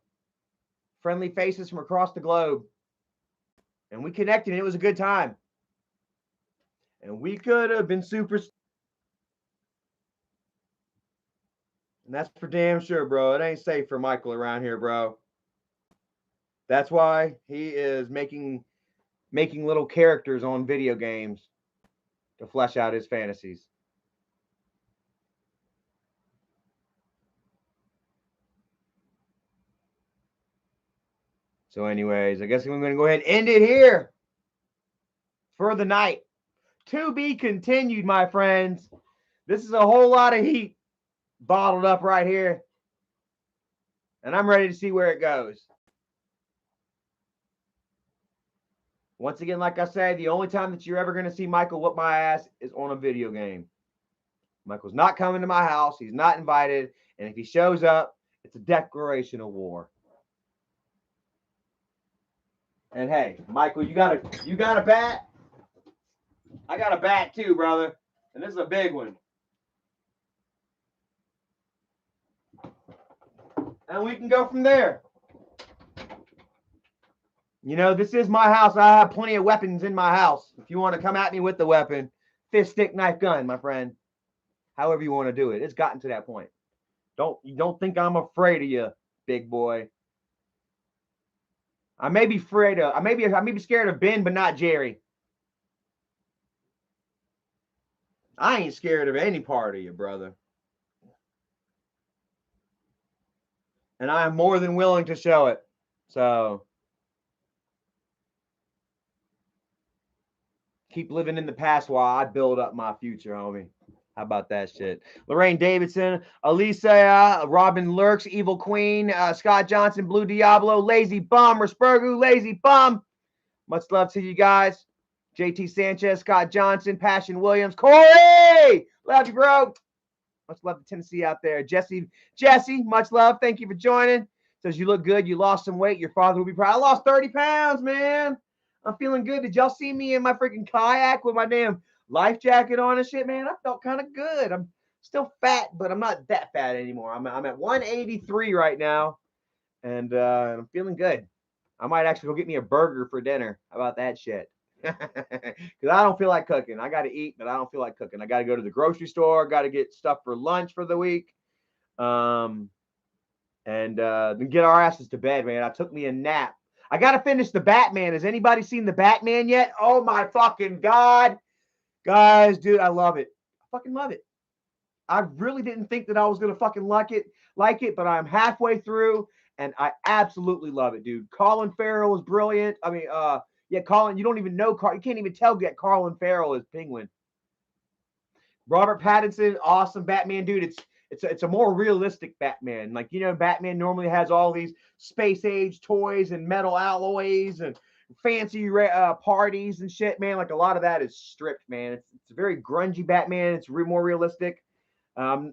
Friendly faces from across the globe. And we connected, and it was a good time. And we could have been super. And that's for damn sure, bro. It ain't safe for Michael around here, bro. That's why he is making little characters on video games to flesh out his fantasies. So anyways, I guess I'm going to go ahead and end it here for the night. To be continued, my friends. This is a whole lot of heat bottled up right here. And I'm ready to see where it goes. Once again, like I say, the only time that you're ever going to see Michael whoop my ass is on a video game. Michael's not coming to my house. He's not invited. And if he shows up, it's a declaration of war. And hey, Michael, you got a bat? I got a bat too, brother. And this is a big one. And we can go from there. You know, this is my house. I have plenty of weapons in my house. If you want to come at me with the weapon, fist, stick, knife, gun, my friend. However you want to do it. It's gotten to that point. You don't think I'm afraid of you, big boy. I may be afraid of, I may be scared of Ben, but not Jerry. I ain't scared of any part of you, brother. And I am more than willing to show it. So keep living in the past while I build up my future, homie. How about that shit? Lorraine Davidson, Alicia, Robin Lurks, Evil Queen, Scott Johnson, Blue Diablo, Lazy Bum, Raspergu, Lazy Bum. Much love to you guys. JT Sanchez, Scott Johnson, Passion Williams, Corey, love you, bro. Much love to Tennessee out there. Jesse, much love. Thank you for joining. Says you look good. You lost some weight. Your father will be proud. I lost 30 pounds, man. I'm feeling good. Did y'all see me in my freaking kayak with my damn life jacket on and shit, man? I felt kind of good. I'm still fat, but I'm not that fat anymore. I'm at 183 right now, and I'm feeling good. I might actually go get me a burger for dinner. How about that shit? Because I don't feel like cooking. I got to eat, but I don't feel like cooking. I got to go to the grocery store. Got to get stuff for lunch for the week. And then get our asses to bed, man. I took me a nap. I got to finish the Batman. Has anybody seen the Batman yet? Oh, my fucking God. Guys, dude, I love it. I fucking love it. I really didn't think that I was going to fucking like it, but I'm halfway through, and I absolutely love it, dude. Colin Farrell is brilliant. I mean, yeah, Colin, you don't even know you can't even tell that Colin Farrell is Penguin. Robert Pattinson, awesome Batman, dude. It's a more realistic Batman. Like, you know, Batman normally has all these space age toys and metal alloys and fancy parties and shit, man. Like, a lot of that is stripped, man. It's a very grungy Batman. It's more realistic. I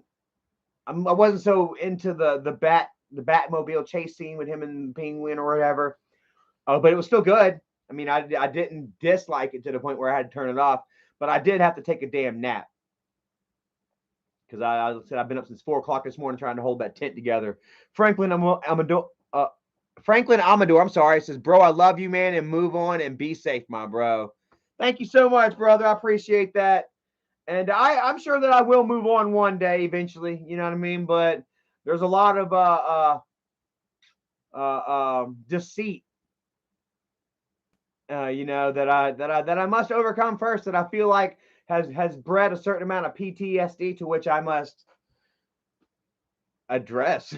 wasn't so into the Batmobile chase scene with him and Penguin or whatever. But it was still good. I mean, I didn't dislike it to the point where I had to turn it off, but I did have to take a damn nap. Because I said I've been up since 4 o'clock this morning trying to hold that tent together. Franklin Amador, I'm sorry, says, bro, I love you, man, and move on and be safe, my bro. Thank you so much, brother. I appreciate that. And I'm sure that I will move on one day eventually. You know what I mean? But there's a lot of deceit, you know, that I must overcome first. That I feel like has bred a certain amount of PTSD to which I must address.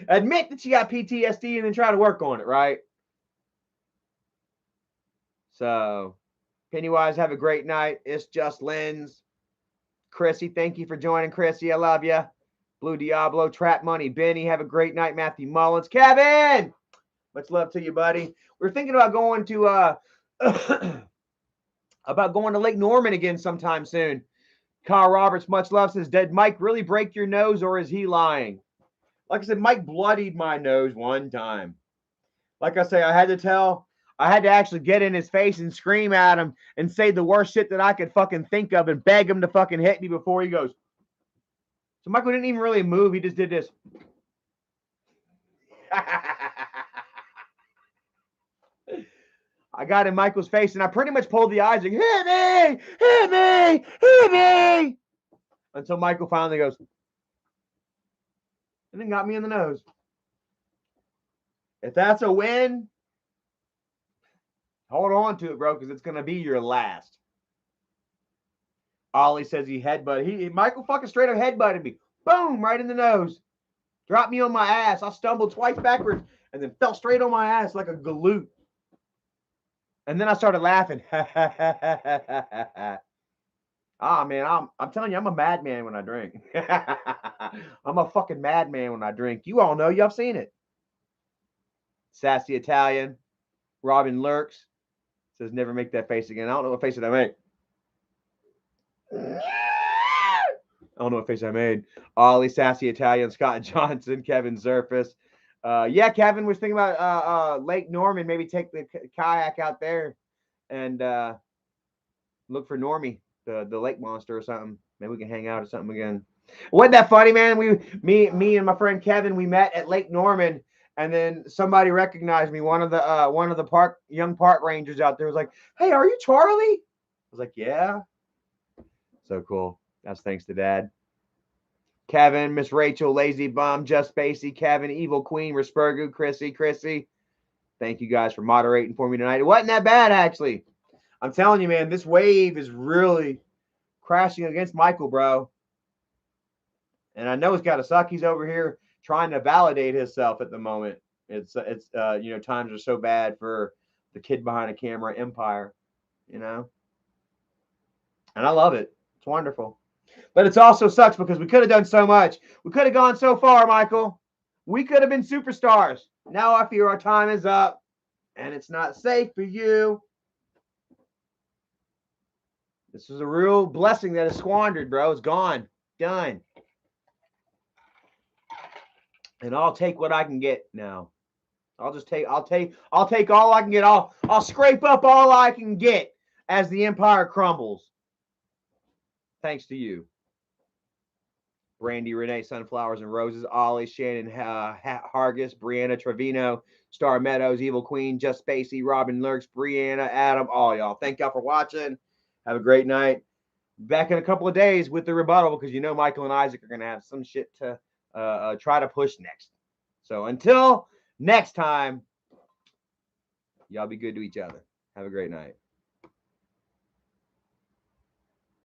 Admit that you got PTSD and then try to work on it, right? So, Pennywise, have a great night. It's just Lens. Chrissy, thank you for joining. Chrissy, I love you. Blue Diablo, Trap Money, Benny, have a great night. Matthew Mullins, Kevin, much love to you, buddy. We're thinking about going to Lake Norman again sometime soon. Kyle Roberts, much love, says, did Mike really break your nose or is he lying? Like I said, Mike bloodied my nose one time. Like I say, I had to actually get in his face and scream at him and say the worst shit that I could fucking think of and beg him to fucking hit me before he goes. So Michael didn't even really move. He just did this. I got in Michael's face and I pretty much pulled the eyes like, hit me, hit me, hit me. Until Michael finally goes, and then got me in the nose. If that's a win, hold on to it, bro, because it's going to be your last. Ollie says he headbutted. Michael fucking straight up headbutted me. Boom, right in the nose. Dropped me on my ass. I stumbled twice backwards and then fell straight on my ass like a galoot. And then I started laughing. Ah, man, I'm telling you, I'm a madman when I drink. I'm a fucking madman when I drink. You all know. Y'all seen it. Sassy Italian. Robin Lurks says, never make that face again. I don't know what face did I make. I don't know what face I made. Ollie, Sassy Italian, Scott Johnson, Kevin Zerfus. Yeah, Kevin was thinking about Lake Norman. Maybe take the kayak out there and look for Normie, the lake monster or something. Maybe we can hang out or something again. Wasn't that funny, man? Me and my friend Kevin, we met at Lake Norman, and then somebody recognized me. One of the young park rangers out there was like, "Hey, are you Charlie?" I was like, "Yeah." So cool. That's thanks to Dad. Kevin, Miss Rachel, Lazy Bum, Just Spacey, Kevin, Evil Queen, Rispergu, Chrissy. Thank you guys for moderating for me tonight. It wasn't that bad, actually. I'm telling you, man, this wave is really crashing against Michael, bro. And I know it's got to suck. He's over here trying to validate himself at the moment. It's you know, times are so bad for the kid behind a camera empire, you know. And I love it. It's wonderful. But it also sucks because we could have done so much. We could have gone so far, Michael. We could have been superstars. Now I fear our time is up, and it's not safe for you. This is a real blessing that is squandered, bro. It's gone. Done. And I'll take what I can get now. I'll take all I can get. I'll scrape up all I can get as the empire crumbles. Thanks to you. Brandy, Renee, Sunflowers and Roses, Ollie, Shannon, Hargis, Brianna, Trevino, Star Meadows, Evil Queen, Just Spacey, Robin Lurks, Brianna, Adam, all y'all. Thank y'all for watching. Have a great night. Back in a couple of days with the rebuttal because you know Michael and Isaac are going to have some shit to try to push next. So until next time, y'all be good to each other. Have a great night.